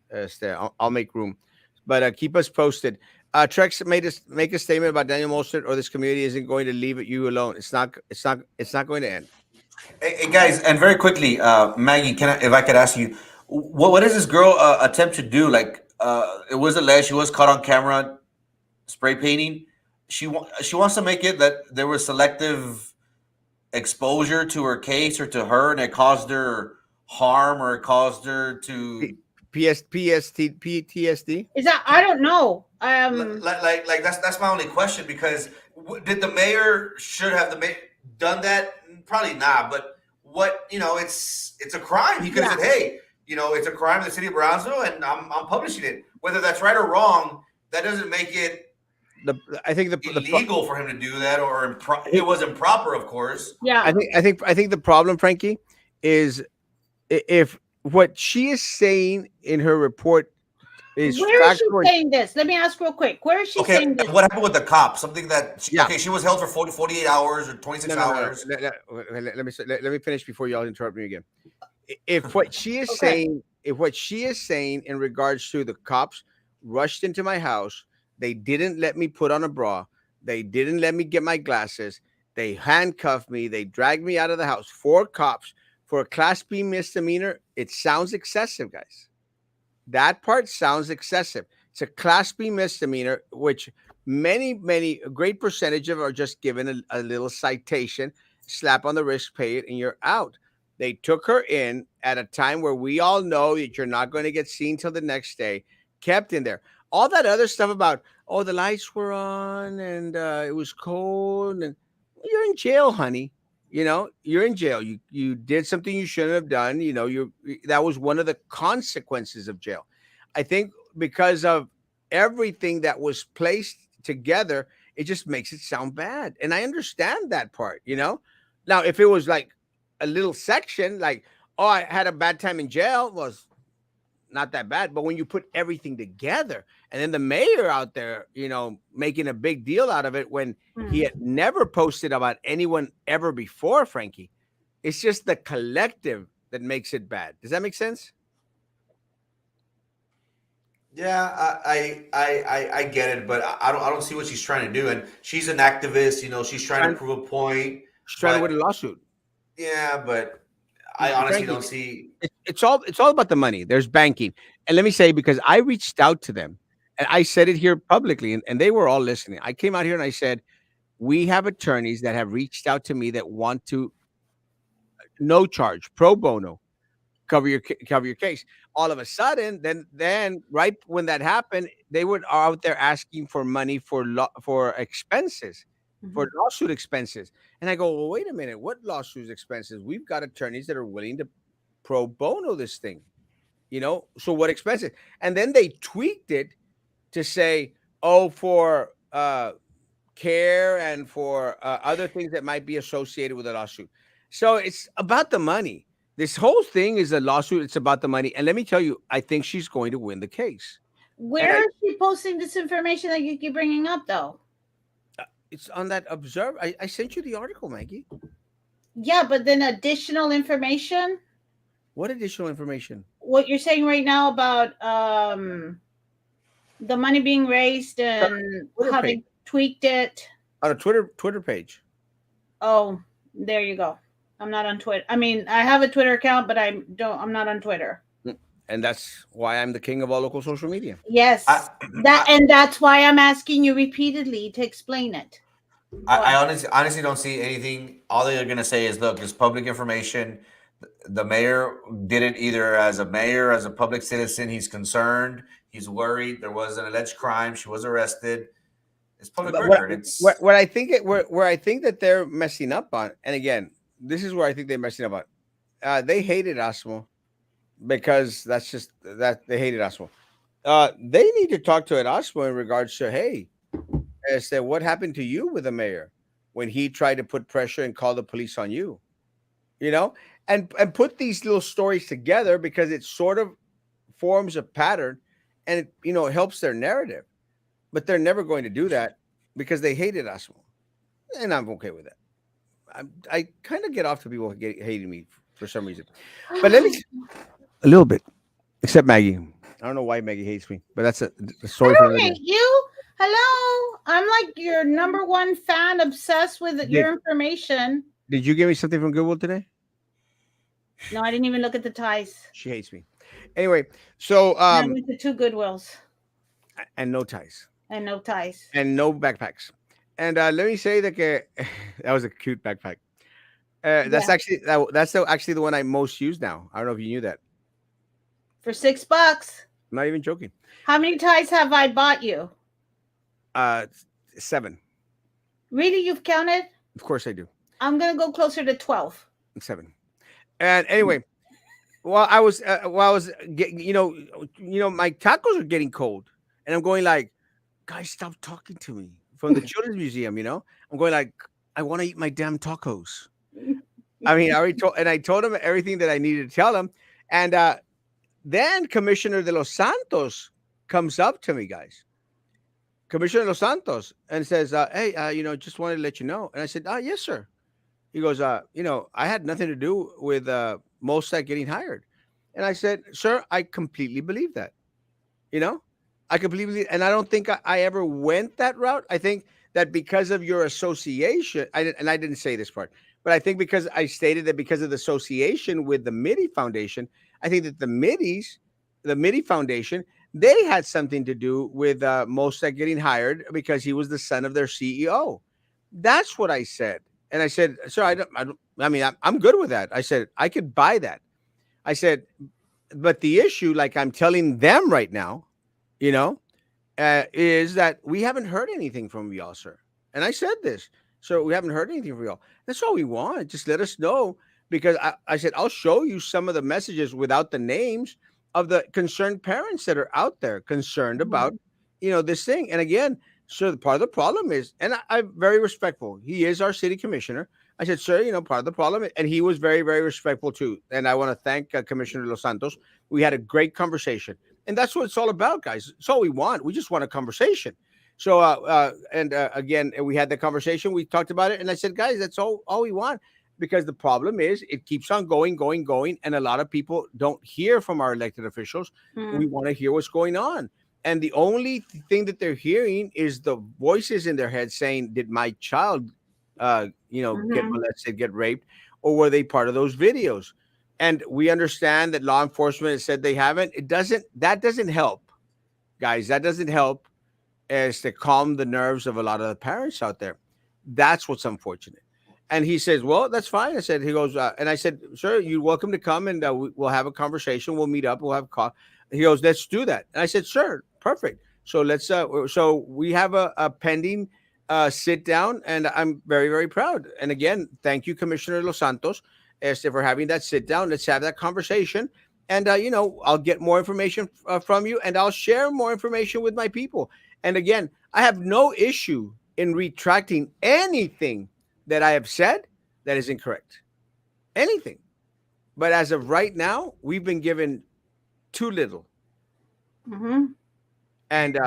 I'll make room, but keep us posted. Trex made us make a statement about Daniel Mostert, or this community isn't going to leave it you alone. It's not. It's not. It's not going to end. Hey, guys, and very quickly, Maggie, if I could ask you, what does this girl attempt to do? Like, it was alleged she was caught on camera spray painting. She wants to make it that there was selective exposure to her case or to her, and it caused her harm or it caused her to PTSD. Is that I don't know. like that's my only question because did the mayor should have done that? Probably not. But it's a crime. He could have Yeah. said, hey, it's a crime in the city of Brownsville, and I'm publishing it. Whether that's right or wrong, that doesn't make it I think illegal for him to do that, or it was improper, of course. Yeah. I think the problem, Frankie, is if what she is saying in her report is Where is she factual. saying this? Let me ask real quick. Where is she Okay, saying this? what happened with the cop? Something that Yeah. okay, she was held for 48 hours or 26 No. hours. Let me finish before y'all interrupt me again. If what she is Okay. saying, if what she is saying in regards to the cops rushed into my house, they didn't let me put on a bra, they didn't let me get my glasses, they handcuffed me, they dragged me out of the house. 4 cops for a Class B misdemeanor. It sounds excessive, guys. That part sounds excessive. It's a Class B misdemeanor, which many, a great percentage of are just given a little citation, slap on the wrist, pay it, and you're out. They took her in at a time where we all know that you're not going to get seen till the next day, kept in there. All that other stuff about, oh, the lights were on and it was cold. And you're in jail, honey. You're in jail. You did something you shouldn't have done. That was one of the consequences of jail. I think because of everything that was placed together, it just makes it sound bad. And I understand that part. Now, if it was like a little section, like, oh, I had a bad time in jail, was not that bad. But when you put everything together, and then the mayor out there, making a big deal out of it when he had never posted about anyone ever before, Frankie, it's just the collective that makes it bad. Does that make sense? Yeah, I get it, but I don't see what she's trying to do. And she's an activist, she's trying to Trying, prove a point. she's trying to win a But lawsuit. yeah, but I honestly Frankie, don't see. it's all about the money. There's banking. And let me say, because I reached out to them and I said it here publicly, and they were all listening. I came out here and I said, we have attorneys that have reached out to me that want to no charge, pro bono, cover your case. All of a sudden, then right when that happened, they were out there asking for money for expenses, for lawsuit expenses. And I go, well, wait a minute, what lawsuit expenses? We've got attorneys that are willing to pro bono this thing. So what expenses? And then they tweaked it to say, oh, for care and for other things that might be associated with a lawsuit. So it's about the money. This whole thing is a lawsuit. It's about the money. And let me tell you, I think she's going to win the case. And Where is she posting this information that you keep bringing up, though? it's on that observe. I sent you the article, Maggie. Yeah, but then additional information. What additional information? What you're saying right now about the money being raised and Twitter how page. they tweaked it. On a Twitter page. Oh, there you go. I'm not on Twitter. I mean, I have a Twitter account, but I'm not on Twitter. And that's why I'm the king of all local social media. Yes. And that's why I'm asking you repeatedly to explain it. I honestly don't see anything. All they're gonna say is, look, it's public information. The mayor did it either as a mayor, as a public citizen. He's concerned. He's worried. There was an alleged crime. She was arrested. It's public But record. It's where I think where I think that they're messing up on, and again, this is where I think they're messing up on. They hated Erasmo because that's just that they hated Erasmo. They need to talk to Erasmo in regards to, hey, as to what happened to you with the mayor when he tried to put pressure and call the police on you, and put these little stories together because it sort of forms a pattern, and it helps their narrative. but they're never going to do that because they hate Erasmo, and I'm okay with that. I kind of get off to people hating me for some reason, but let me a little bit, except Maggie. I don't know why Maggie hates me, but that's a I story for don't another hate day. you. Hello. I'm like your number one fan, obsessed with Did your information. Did you give me something from Goodwill today? No, I didn't even look at the ties. She hates me. Anyway, so And I went to two Goodwills and no ties and no ties and no backpacks. And let me say that that was a cute backpack. Yeah. Actually the one I most use now. I don't know if you knew that. For $6. I'm not even joking. How many ties have I bought you? Uh, 7. Really, you've counted? Of course I do. I'm gonna go closer to 12. 7. And anyway, while I was my tacos are getting cold, and I'm going like, guys, stop talking to me from the children's museum. I'm going like, I want to eat my damn tacos. I mean, I told him everything that I needed to tell him, and then Commissioner de los Santos comes up to me, guys. Commissioner de los Santos, and says, "Hey, just wanted to let you know." And I said, "Ah, yes, sir." He goes, I had nothing to do with Mossack getting hired. And I said, sir, I completely believe that. You know, I completely, and I don't think I ever went that route. I think that because of your association, and I didn't say this part, but I think because I stated that because of the association with the MIDI Foundation, I think that the MIDI Foundation, they had something to do with Mossack getting hired because he was the son of their CEO. That's what I said. And I said, sir, I mean, I'm good with that. I said, I could buy that. I said, but the issue, like I'm telling them right now, you know, is that we haven't heard anything from y'all, sir. And I said this, so we haven't heard anything from y'all. That's all we want. Just let us know because I said I'll show you some of the messages without the names of the concerned parents that are out there concerned about, Mhm. this thing. And again, sir, part of the problem is, and I'm very respectful. He is our city commissioner. I said, sir, part of the problem, and he was very, very respectful too. And I want to thank Commissioner Los Santos. We had a great conversation. And that's what it's all about, guys. It's all we want. We just want a conversation. So, and again, we had the conversation. We talked about it, and I said, guys, that's all we want. Because the problem is, it keeps on going, going, going, and a lot of people don't hear from our elected officials. We Mhm. want to hear what's going on, and the only thing that they're hearing is the voices in their head saying, "Did my child, get Mhm. molested, get raped, or were they part of those videos?" And we understand that law enforcement has said they haven't. That doesn't help, guys. That doesn't help as to calm the nerves of a lot of the parents out there. That's what's unfortunate. And he says, "Well, that's fine." I said, he goes, and I said, "Sir, you're welcome to come and we'll have a conversation. We'll meet up. We'll have a call." He goes, "Let's do that." And I said, "Sure, perfect." So so we have a pending sit down, and I'm very, very proud. And again, thank you, Commissioner Los Santos, for having that sit down. Let's have that conversation. And I'll get more information from you, and I'll share more information with my people. And again, I have no issue in retracting anything that I have said that is incorrect. Anything. But as of right now, we've been given too little. Mhm. And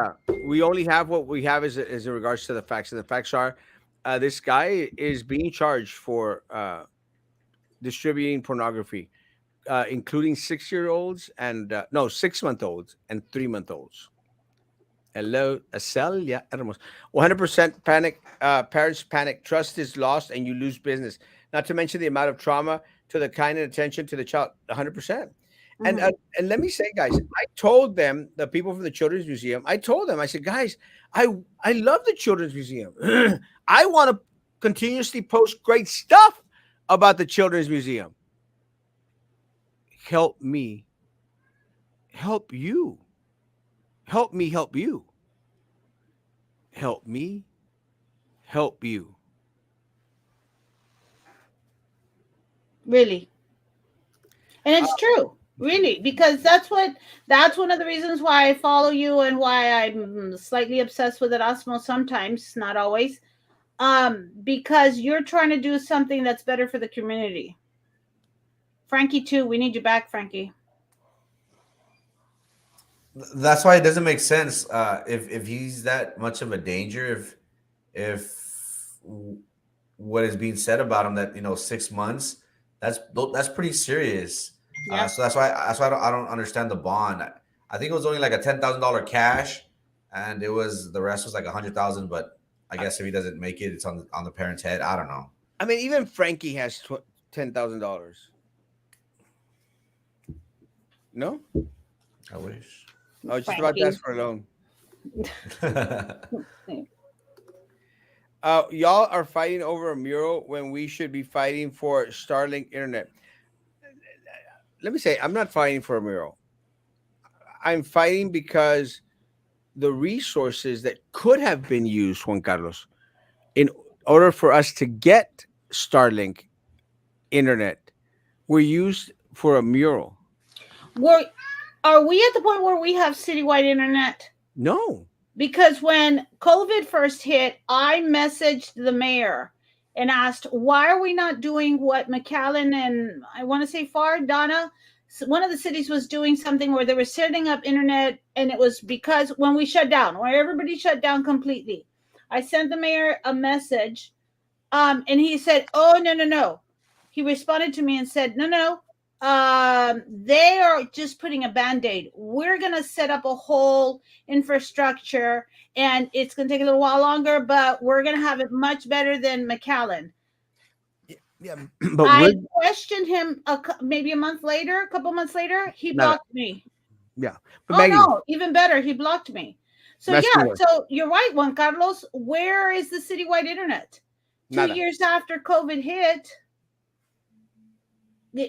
we only have what we have is in regards to the facts. And the facts are this guy is being charged for distributing pornography, including 6 year olds and no, 6 month olds and 3 month olds. Hello, Celia Hermos. 100% panic. Parents panic. Trust is lost, and you lose business. Not to mention the amount of trauma to the kind and attention to the child. 100%. And Mhm. let me say, guys, I told them, the people from the Children's Museum. I told them, I said, guys, I I love the Children's Museum. I want to continuously post great stuff about the Children's Museum. Help me, help you, help me, help you, help me, help you. Really. And it's true. Really, because that's one of the reasons why I follow you and why I'm slightly obsessed with Erasmo sometimes, not always. Because you're trying to do something that's better for the community. Frankie too, we need you back, Frankie. That's why it doesn't make sense. If he's that much of a danger, if what is being said about him, that 6 months, that's pretty serious. Yep. So that's why I don't understand the bond. I think it was only like a $10,000 cash, and it was the rest was like 100,000. But I I, guess if he doesn't make it, it's on the parent's head. I don't know. I mean, even Frankie has $10,000. No, I wish. I was just about to Frankie. ask for a loan. I Y'all are fighting over a mural when we should be fighting for Starlink internet. Let me say, I'm not fighting for a mural. I'm fighting because the resources that could have been used, Juan Carlos, in order for us to get Starlink internet, were used for a mural. We're, are we at the point where we have citywide internet? No. Because when COVID first hit, I messaged the mayor and asked, why are we not doing what McAllen and I want to say Far, Donna, one of the cities was doing something where they were setting up internet, and it was because when we shut down, where everybody shut down completely. I sent the mayor a message, and he said, "Oh, no, no, no." He responded to me and said, "No, no, they are just putting a band-aid. We're gonna set up a whole infrastructure, and it's gonna take a little while longer, but we're gonna have it much better than McAllen." Yeah, but we're I questioned him maybe a month later, a couple months later, he nada. blocked me. Yeah, but Oh Maggie, no, even better, he blocked me. So that's yeah, more. so you're right, Juan Carlos. Where is the citywide internet? Two Nada. years after COVID hit,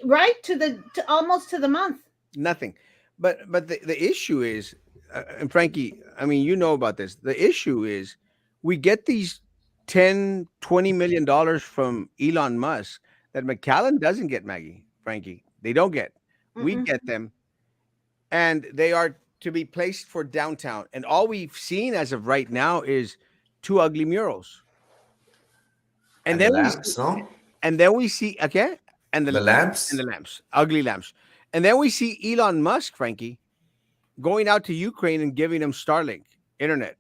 right to almost to the month. Nothing. But the issue is, and Frankie, I mean, you know about this. The issue is we get these 10, $20 million from Elon Musk that McAllen doesn't get, Maggie, Frankie. They don't get. We Mm-mm. get them, and they are to be placed for downtown. And all we've seen as of right now is two ugly murals. And And the then we see, lamps, no? and then we see okay, and The the lamps. lamps, ugly lamps. And then we see Elon Musk, Frankie, going out to Ukraine and giving them Starlink internet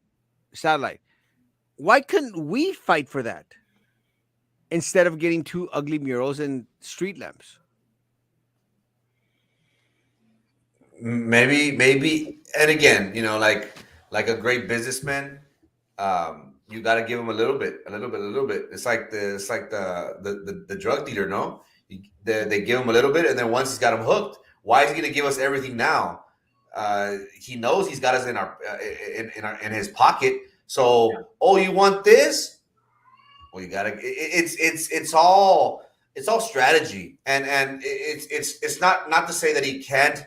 satellite. Why couldn't we fight for that instead of getting two ugly murals and street lamps? Maybe, and again, like a great businessman, you got to give him a little bit. It's like the drug dealer, no? They give him a little bit, and then once he's got him hooked, why is he going to give us everything now? He knows he's got us in our in his pocket. So, oh, you want this? Well, you gotta. It's all strategy, and it's not to say that he can't,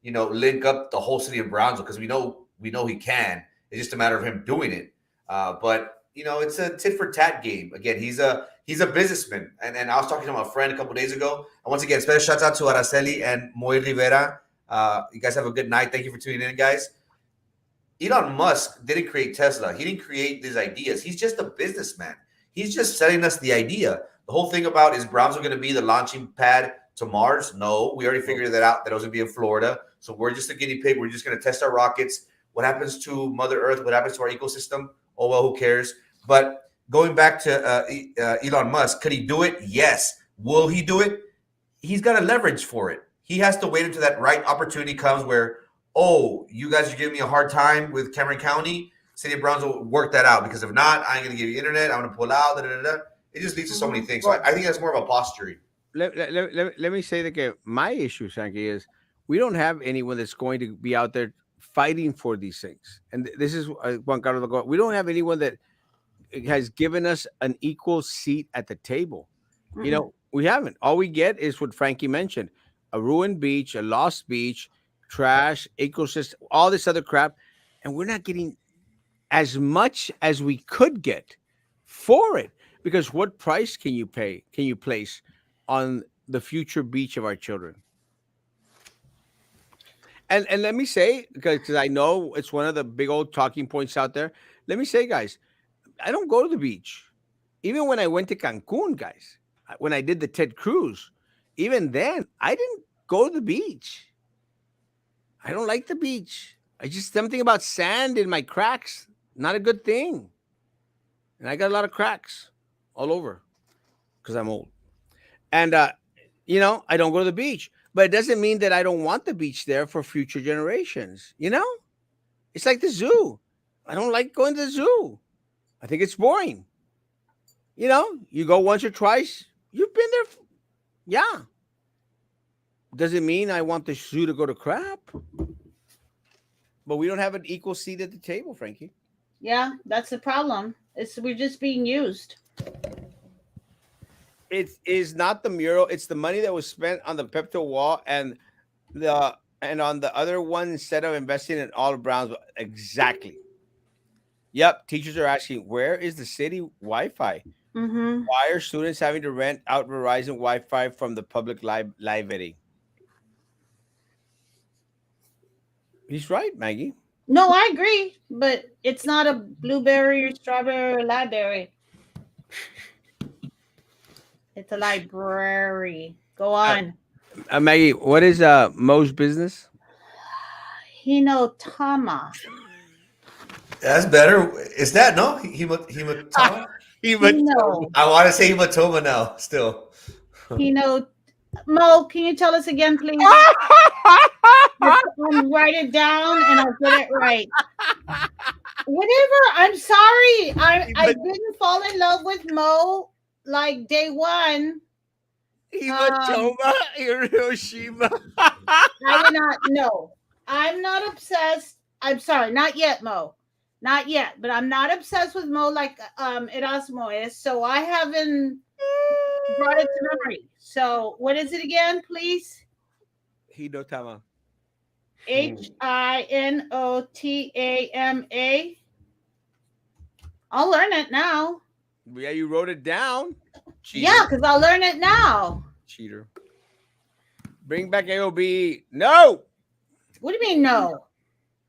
link up the whole city of Brownsville, because we know he can. It's just a matter of him doing it. But it's a tit for tat game. Again, he's a businessman, and I was talking to my friend a couple days ago. And once again, special shout out to Araceli and Moy Rivera. You guys have a good night. Thank you for tuning in, guys. Elon Musk didn't create Tesla. He didn't create these ideas. He's just a businessman. He's just selling us the idea. The whole thing about, is Brownsville going to be the launching pad to Mars? No, we already figured that out. That it was going to be in Florida. So we're just a guinea pig. We're just going to test our rockets. What happens to Mother Earth? What happens to our ecosystem? Oh well, who cares? But going back to Elon Musk, could he do it? Yes. Will he do it? He's got a leverage for it. He has to wait until that right opportunity comes where, oh, you guys are giving me a hard time with Cameron County. City of Brownsville will work that out, because if not, I ain't going to give you internet. I'm going to pull out. Da, da, da, da. It just leads to so many things. So Well, I think that's more of a posturing. let me say that my issue, Frankie, is we don't have anyone that's going to be out there fighting for these things. And this is Juan Carlos. We don't have anyone that has given us an equal seat at the table. Mm-mm. We haven't. All we get is what Frankie mentioned: a ruined beach, a lost beach, trash, ecosystem, all this other crap, and we're not getting as much as we could get for it. Because what price can you pay? Can you place on the future beach of our children? And let me say, because I know it's one of the big old talking points out there. Let me say, guys, I don't go to the beach. Even when I went to Cancun, guys, when I did the Ted Cruz, even then, I didn't go to the beach. I don't like the beach. I just something about sand in my cracks. Not a good thing. And I got a lot of cracks all over because I'm old. And I don't go to the beach. But it doesn't mean that I don't want the beach there for future generations. It's like the zoo. I don't like going to the zoo. I think it's boring. You go once or twice. You've been there. Yeah. Doesn't mean I want the zoo to go to crap. But we don't have an equal seat at the table, Frankie. Yeah, that's the problem. We're just being used. It is not the mural. It's the money that was spent on the Pepto wall and on the other one instead of investing in all of Browns. Exactly. Yep. Teachers are asking, where is the city Wi-Fi? Mm-hmm. Why are students having to rent out Verizon Wi-Fi from the public library? He's right, Maggie. No, I agree, but it's not a blueberry or strawberry or library. It's a library. Go on. Maggie, what is Mo's business? Hinotama. That's better. Is that no hematoma? Hino. I want to say hematoma now. Still. Hino. Mo, can you tell us again, please? I'll write it down and I'll get it right. Whatever. I'm sorry. I didn't fall in love with Mo like day one. Hematoma, Hiroshima. I did not know. I'm not obsessed. I'm sorry, not yet, Mo. Not yet, but I'm not obsessed with Mo like Erasmo is. So I haven't brought it to memory. So what is it again, please? Hinotama. Hinotama. I'll learn it now. Yeah, you wrote it down. Cheater. Yeah, because I'll learn it now. Cheater. Bring back AOB. No. What do you mean no?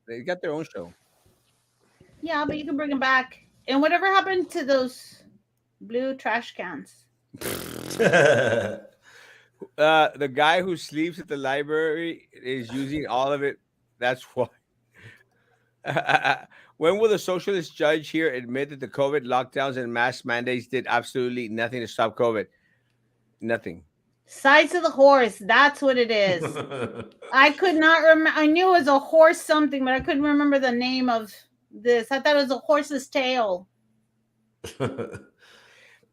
They got their own show. Yeah, but you can bring them back. And whatever happened to those blue trash cans? The guy who sleeps at the library is using all of it. That's why. When will the socialist judge here admit that the COVID lockdowns and mask mandates did absolutely nothing to stop COVID? Nothing. Sides of the horse. That's what it is. I could not remember. I knew it was a horse something, but I couldn't remember the name of this. I thought it was a horse's tail.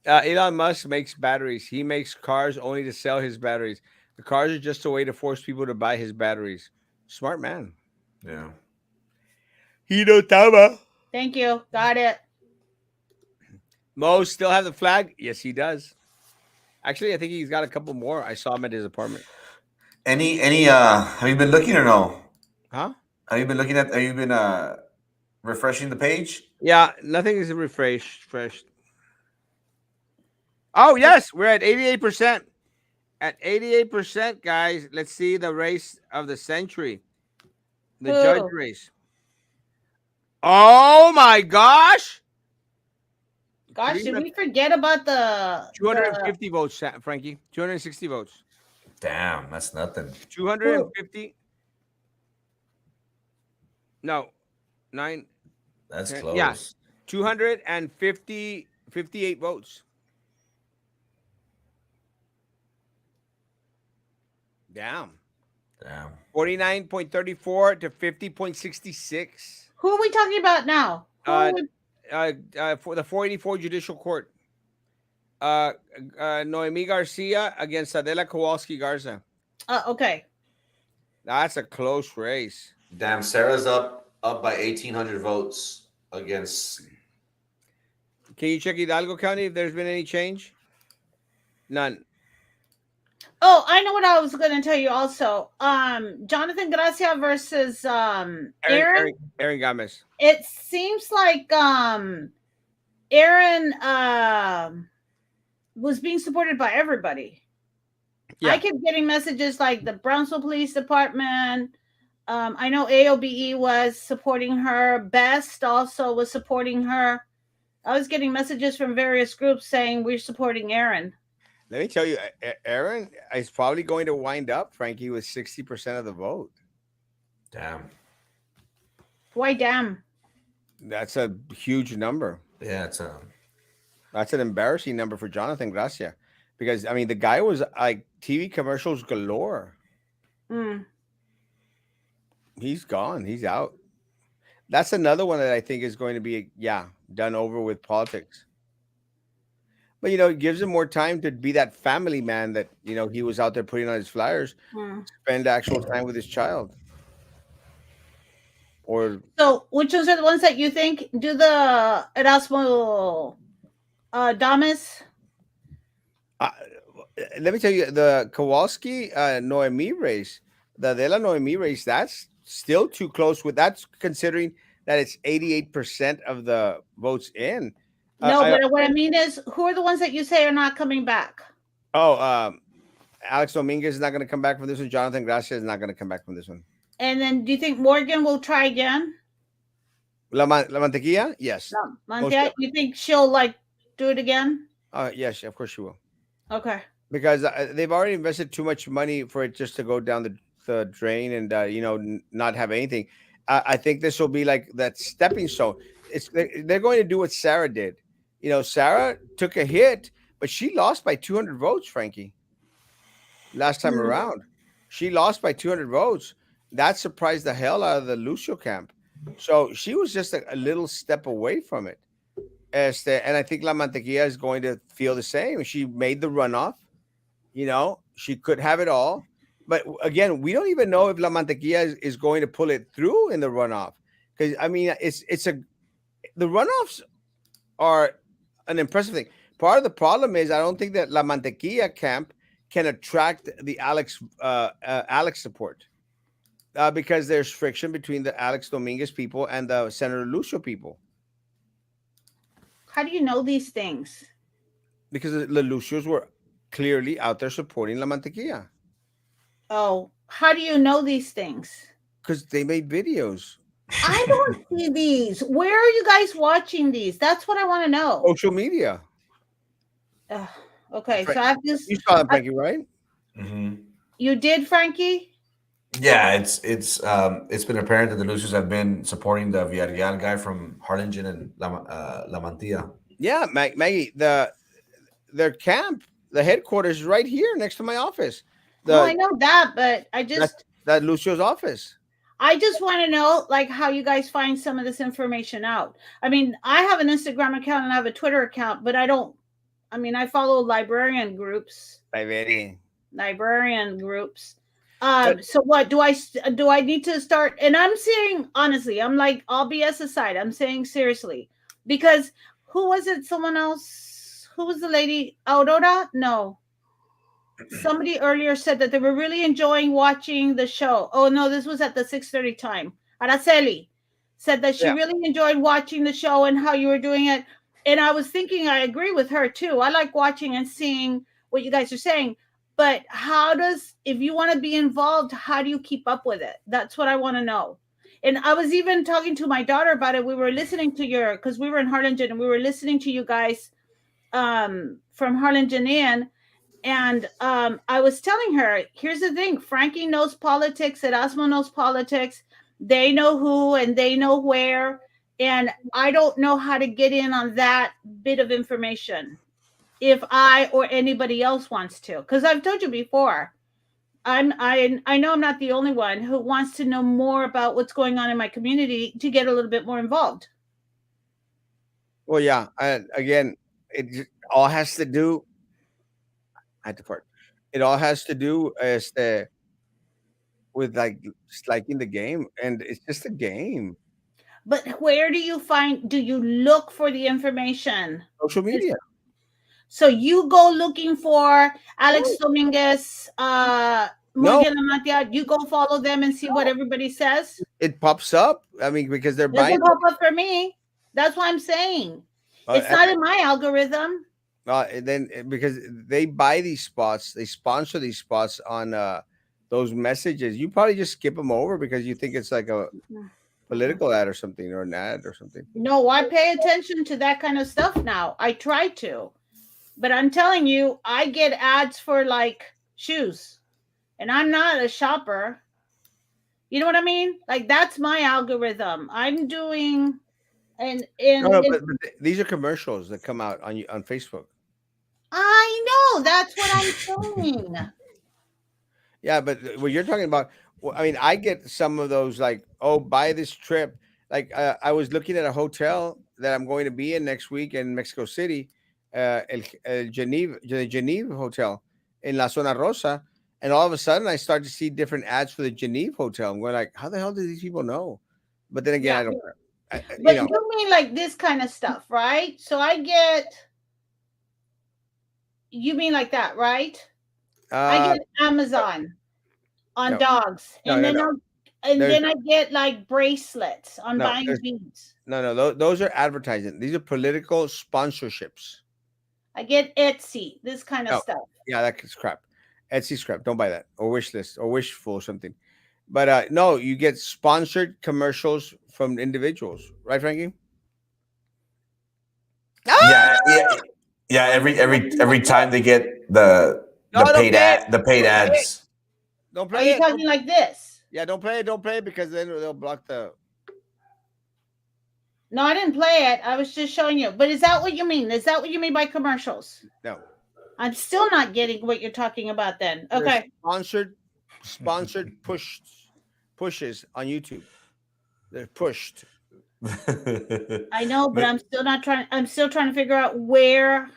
Elon Musk makes batteries. He makes cars only to sell his batteries. The cars are just a way to force people to buy his batteries. Smart man. Yeah. Hinotama. Thank you. Got it. Mo still have the flag? Yes, he does. Actually, I think he's got a couple more. I saw him at his apartment. Any have you been looking or no? Huh? Have you been refreshing the page? Yeah, nothing is refreshed. Oh, yes, we're at 88%. At 88%, guys, let's see the race of the century. The judge race. Oh my gosh. Gosh, did we forget about the 250 votes, Frankie? 260 votes. Damn, that's nothing. 250. No, 9. That's 10, close. yeah, 258 votes. Damn. 49.34 to 50.66. Who are we talking about now? For the 484 Judicial Court. Noemi Garcia against Adela Kowalski Garza. Okay. That's a close race. Damn, Sarah's up by 1,800 votes against. Can you check Hidalgo County if there's been any change? None. Oh, I know what I was going to tell you also. Jonathan Gracia versus Aaron Gomez. It seems like Aaron was being supported by everybody. Yeah. I kept getting messages like the Brownsville Police Department. I know AOBE was supporting her. Best also was supporting her. I was getting messages from various groups saying we're supporting Aaron. Let me tell you, Aaron is probably going to wind up, Frankie, with 60% of the vote. Damn. Why damn? That's a huge number. Yeah, it's That's an embarrassing number for Jonathan Gracia, because I mean the guy was like TV commercials galore. Mm. He's gone. He's out. That's another one that I think is going to be, yeah, done over with politics. But it gives him more time to be that family man that he was out there putting on his flyers, Mm. spend actual time with his child. Or So, which ones are the ones that you think do the Erasmo Damas? uh, let me tell you, the Kowalski Noemi race, the De La Noemi race, that's still too close. With that's considering that it's 88% of the votes in. No, I but what I mean is, who are the ones that you say are not coming back? Oh, Alex Dominguez is not going to come back from this one. Jonathan Gracia is not going to come back from this one. And then, do you think Morgan will try again? La Mantequilla, yes. No, Most Monte, you think she'll like do it again? yes, of course she will. Okay. Because they've already invested too much money for it just to go down the drain and not have anything. I think this will be like that stepping stone. They're going to do what Sarah did. Sarah took a hit, but she lost by 200 votes, Frankie. Last time Mm. around, she lost by 200 votes. That surprised the hell out of the Lucio camp. So she was just a little step away from it. And I think La Mantequilla is going to feel the same. She made the runoff. She could have it all. But again, we don't even know if La Mantequilla is going to pull it through in the runoff. Because I mean, the runoffs are an impressive thing. Part of the problem is I don't think that La Mantequilla camp can attract the Alex support, because there's friction between the Alex Dominguez people and the Senator Lucio people, How do you know these things? because the Lucios were clearly out there supporting La Mantequilla Oh, how do you know these things? because they made videos, I don't see these. Where are you guys watching these? That's what I want to know. social media. Ugh, okay, Fra- so I've just You saw that, Frankie, right? hmm you did, Frankie? yeah. It's been apparent that the Lucios have been supporting the Villarreal guy from Harlingen and La Mantilla. Yeah, Maggie, their camp, the headquarters is right here next to my office. No, I The know that, but That's that Lucio's office. I just want to know like how you guys find some of this information out. I mean, I have an Instagram account and I have a Twitter account, but I follow librarian groups. Librarian groups. So what do I need to start? And I'm saying honestly, I'm like all BS aside, I'm saying seriously, because who was it? Someone else? Who was the lady? Aurora? No, somebody earlier said that they were really enjoying watching the show. Oh no, this was at the 6:30 time. Araceli said that she Yeah. really enjoyed watching the show and how you were doing it. And I was thinking, I agree with her too. I like watching and seeing what you guys are saying. But if you want to be involved, how do you keep up with it? That's what I want to know. And I was even talking to my daughter about it. We were listening to because we were in Harlingen and we were listening to you guys from Harlingen in. And I was telling her, here's the thing: Frankie knows politics, Erasmo knows politics. They know who and they know where. And I don't know how to get in on that bit of information if I or anybody else wants to. Because I've told you before, I know I'm not the only one who wants to know more about what's going on in my community to get a little bit more involved. Well, yeah. And again, all has to do. I had to fart. It all has to do with like just liking the game, and it's just a game. But where do you look for the information? Social media. So you go looking for Alex Dominguez, Morgan Amatia. You go follow them and see what everybody says. It pops up. I mean, because they're Doesn't buying. pop up for me. That's what I'm saying. It's not in my algorithm. Then because they buy these spots, they sponsor these spots on those messages. You probably just skip them over because you think it's like a political ad or something, or an ad or something. No, I pay attention to that kind of stuff now. I try to. But I'm telling you, I get ads for like shoes. And I'm not a shopper. You know what I mean? Like that's my algorithm. I'm doing and No, and no, and but these are commercials that come out on Facebook. I know that's what I'm saying. Yeah, but what you're talking about, well, I mean, I get some of those like, oh, buy this trip. Like, I was looking at a hotel that I'm going to be in next week in Mexico City, the Geneva Hotel in La Zona Rosa, and all of a sudden I start to see different ads for the Geneva Hotel. I'm going like, how the hell do these people know? But then again, Yeah. I don't. You But know, you mean like this kind of stuff, right? So I get you mean like that, right? I uh, get Amazon on no, dogs, no, and no, then no. There's I get like bracelets on no, buying there's beads. no, no. Those are advertising. These are political sponsorships. I get Etsy, this kind of No, stuff. yeah, that's crap. Etsy crap. Don't buy that. Or wish list or wishful or something. But no, you get sponsored commercials from individuals, right, Frankie? Yeah, yeah, Ah! yeah. I'm Every time they get the No, don't play it. the paid Don't play it. ads. Don't Are play you it. talking like this? Yeah, don't play it. Don't play it because then they'll block the. No, I didn't play it. I was just showing you. But is that what you mean? Is that what you mean by commercials? No, I'm still not getting what you're talking about then. there's Okay. sponsored pushes on YouTube. They're pushed. I know, but I'm still trying to figure out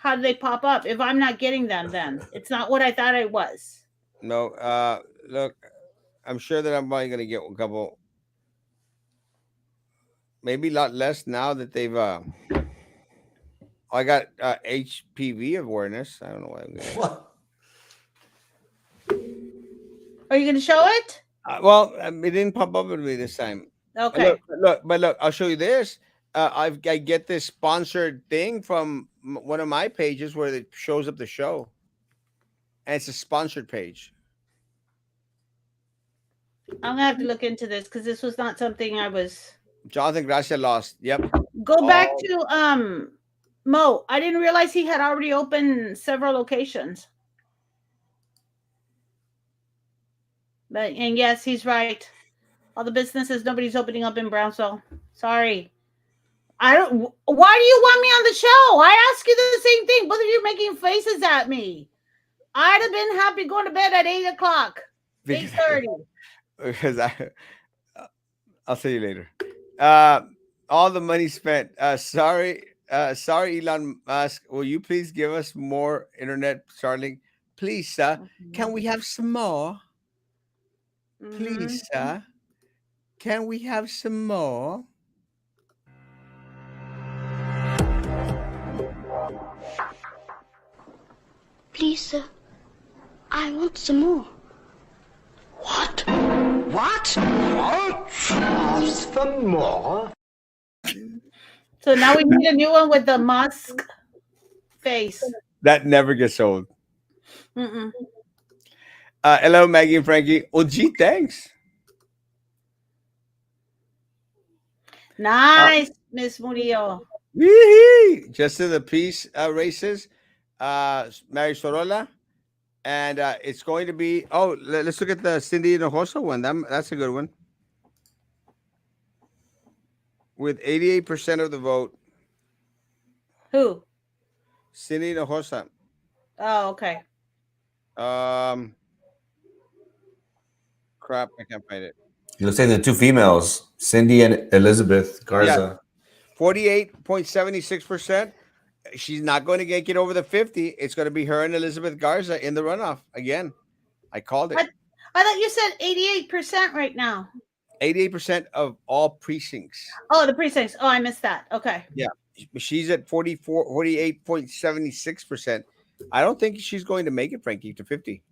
how do they pop up if I'm not getting them then. It's not what I thought I was. No, look, I'm sure that I'm probably gonna get a couple, maybe a lot less now that they've. I got HPV awareness. I don't know why I'm getting. What? Are you going to show it? Well, it didn't pop up with me this time. Okay. But look, I'll show you this. I get this sponsored thing from one of my pages where it shows up the show, and it's a sponsored page. I'm going to have to look into this because this was not something I was. Jonathan Gracia lost. Yep. Go back Oh. to Mo. I didn't realize he had already opened several locations. And yes, he's right. All the businesses, nobody's opening up in Brownsville. Sorry. I don't. Why do you want me on the show? I ask you the same thing. Both of you making faces at me. I'd have been happy going to bed at 8:00, 8:30. Because I'll see you later. All the money spent. Sorry, Elon Musk. Will you please give us more internet, Starlink? Please, sir. Can we have some more? Please, sir. Can we have some more? Please, sir. I want some more. What? What? Ask for more? So now we need a new one with the Musk face. That never gets old. Mm-mm. Hello, Maggie and Frankie. Oh, gee, thanks. Nice, Miss Murillo. Wee-hee. Just to the peace races, Mary Sorolla. And it's going to be, let's look at the Cindy Hinojosa one. That's a good one. With 88% of the vote. Who? Cindy Hinojosa. Oh, okay. Crap, I can't find it. It looks like the two females, Cindy and Elizabeth Garza. 48.76%. She's not going to get over the 50. It's going to be her and Elizabeth Garza in the runoff again. I called it. I thought you said 88% right now. 88% of all precincts. Oh, the precincts. Oh, I missed that. Okay. Yeah. She's at 48.76%. I don't think she's going to make it, Frankie, to 50.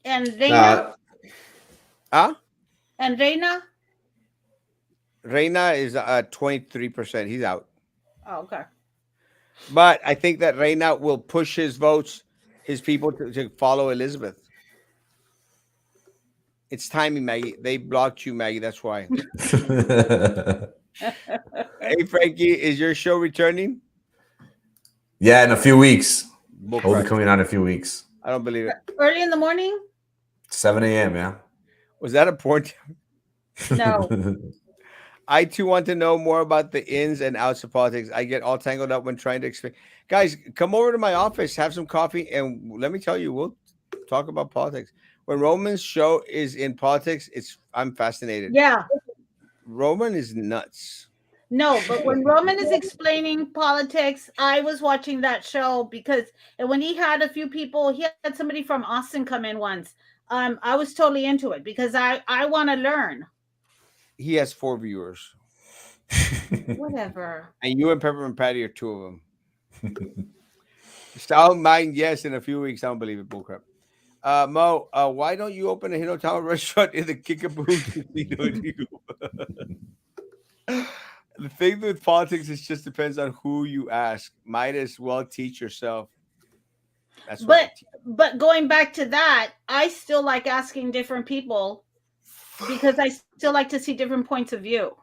And Reina? Huh? And Reina? Reina is 23%. He's out. Oh, okay. But I think that Reina will push his votes, his people to follow Elizabeth. It's timing, Maggie. They blocked you, Maggie. That's why. Hey, Frankie, is your show returning? Yeah, in a few weeks. We'll be coming out in a few weeks. I don't believe it. Early in the morning? 7 a.m., yeah. Was that a porn? No. I too want to know more about the ins and outs of politics. I get all tangled up when trying to explain. Guys, come over to my office, have some coffee, and let me tell you, we'll talk about politics. When Roman's show is in politics, I'm fascinated. Yeah. Roman is nuts. No, but when Roman is explaining politics, I was watching that show because and when he had a few people, he had somebody from Austin come in once. I was totally into it because I want to learn. He has 4 viewers, Whatever. and you and Peppermint Patty are two of them. Sound mind, yes. In a few weeks, I don't believe it. Bullcrap. Mo, why don't you open a Hinotawa restaurant in the Kickapoo Casino? The thing with politics is just depends on who you ask. Might as well teach yourself. That's what I But teach. but going back to that, I still like asking different people because I still like to see different points of view.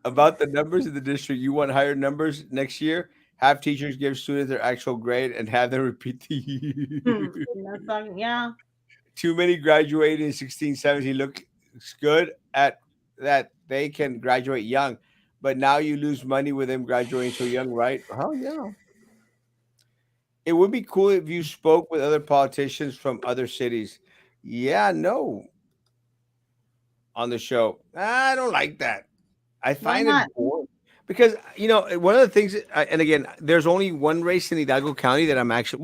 About the numbers in the district. You want higher numbers next year? Have teachers give students their actual grade and have them repeat the Yeah. too many graduated in 16, 17 looks good at that they can graduate young, but now you lose money with them graduating so young, right? Oh yeah. It would be cool if you spoke with other politicians from other cities. Yeah, no, on the show. I don't like that. I Why find it not? boring because one of the things, and again, there's only one race in Hidalgo County that I'm actually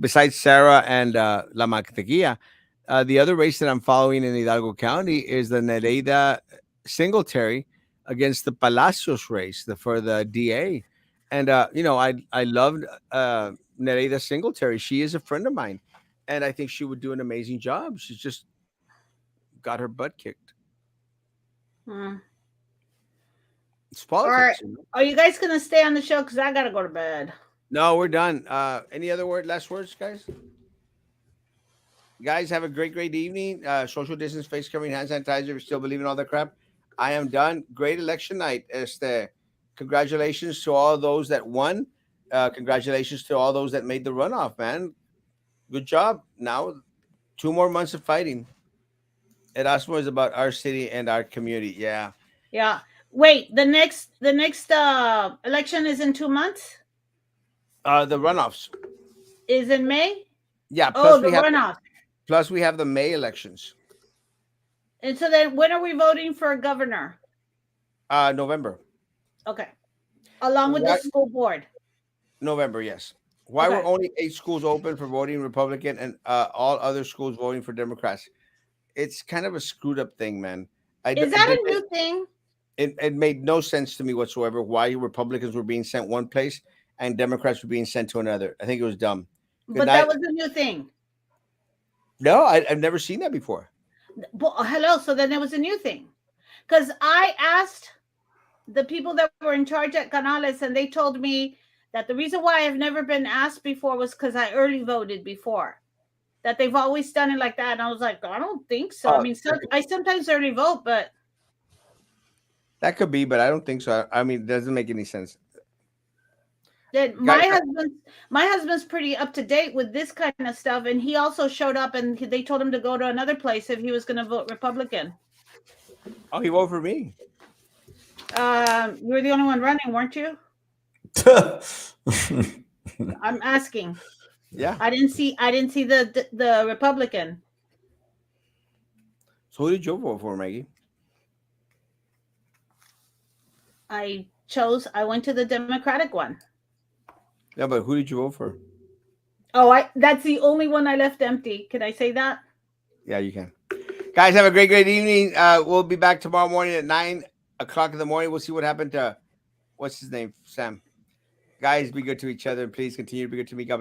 besides Sarah and La Mantequilla, the other race that I'm following in Hidalgo County is the Nereida Singletary against the Palacios race for the DA, and I loved Nereida Singletary. She is a friend of mine, and I think she would do an amazing job. She's just got her butt kicked. Hmm. It's All right. politics. Are you guys gonna stay on the show? Because I gotta go to bed. No, we're done. Any other last words, guys? Guys, have a great evening. Social distance, face covering, hand sanitizer. We still believe in all that crap. I am done. Great election night. Congratulations to all those that won. Congratulations to all those that made the runoff, man. Good job. Now, 2 more months of fighting. Erasmo is about our city and our community. Yeah. Yeah. Wait, the next election is in 2 months? The runoffs. Is in May? Yeah. Oh, the runoff. Plus we have the May elections. And so then when are we voting for a governor? November. Okay. Along with the What? school board. November, yes. Why Okay. were only 8 schools open for voting Republican and all other schools voting for Democrats? It's kind of a screwed up thing, man. Is that a new thing? It made no sense to me whatsoever why Republicans were being sent one place and Democrats were being sent to another. I think it was dumb. Good But night. that was a new thing. No, I've never seen that before. Well, hello. So then it was a new thing. Because I asked the people that were in charge at Canales, and they told me that the reason why I've never been asked before was because I early voted before. That they've always done it like that. And I was like, I don't think so. I mean, I sometimes early vote, but That could be, but I don't think so. I mean, it doesn't make any sense. then my husband's pretty up to date with this kind of stuff, and he also showed up, and they told him to go to another place if he was going to vote Republican. Oh, he voted for me. You were the only one running, weren't you? I'm asking. Yeah. I didn't see the Republican. So who did you vote for, Maggie? I went to the Democratic one. Yeah, but who did you vote for? Oh, that's the only one I left empty. Can I say that? Yeah, you can. Guys, have a great evening. We'll be back tomorrow morning at 9:00 in the morning. We'll see what happened to what's his name, Sam. Guys, be good to each other. Please continue to be good to me. God bless.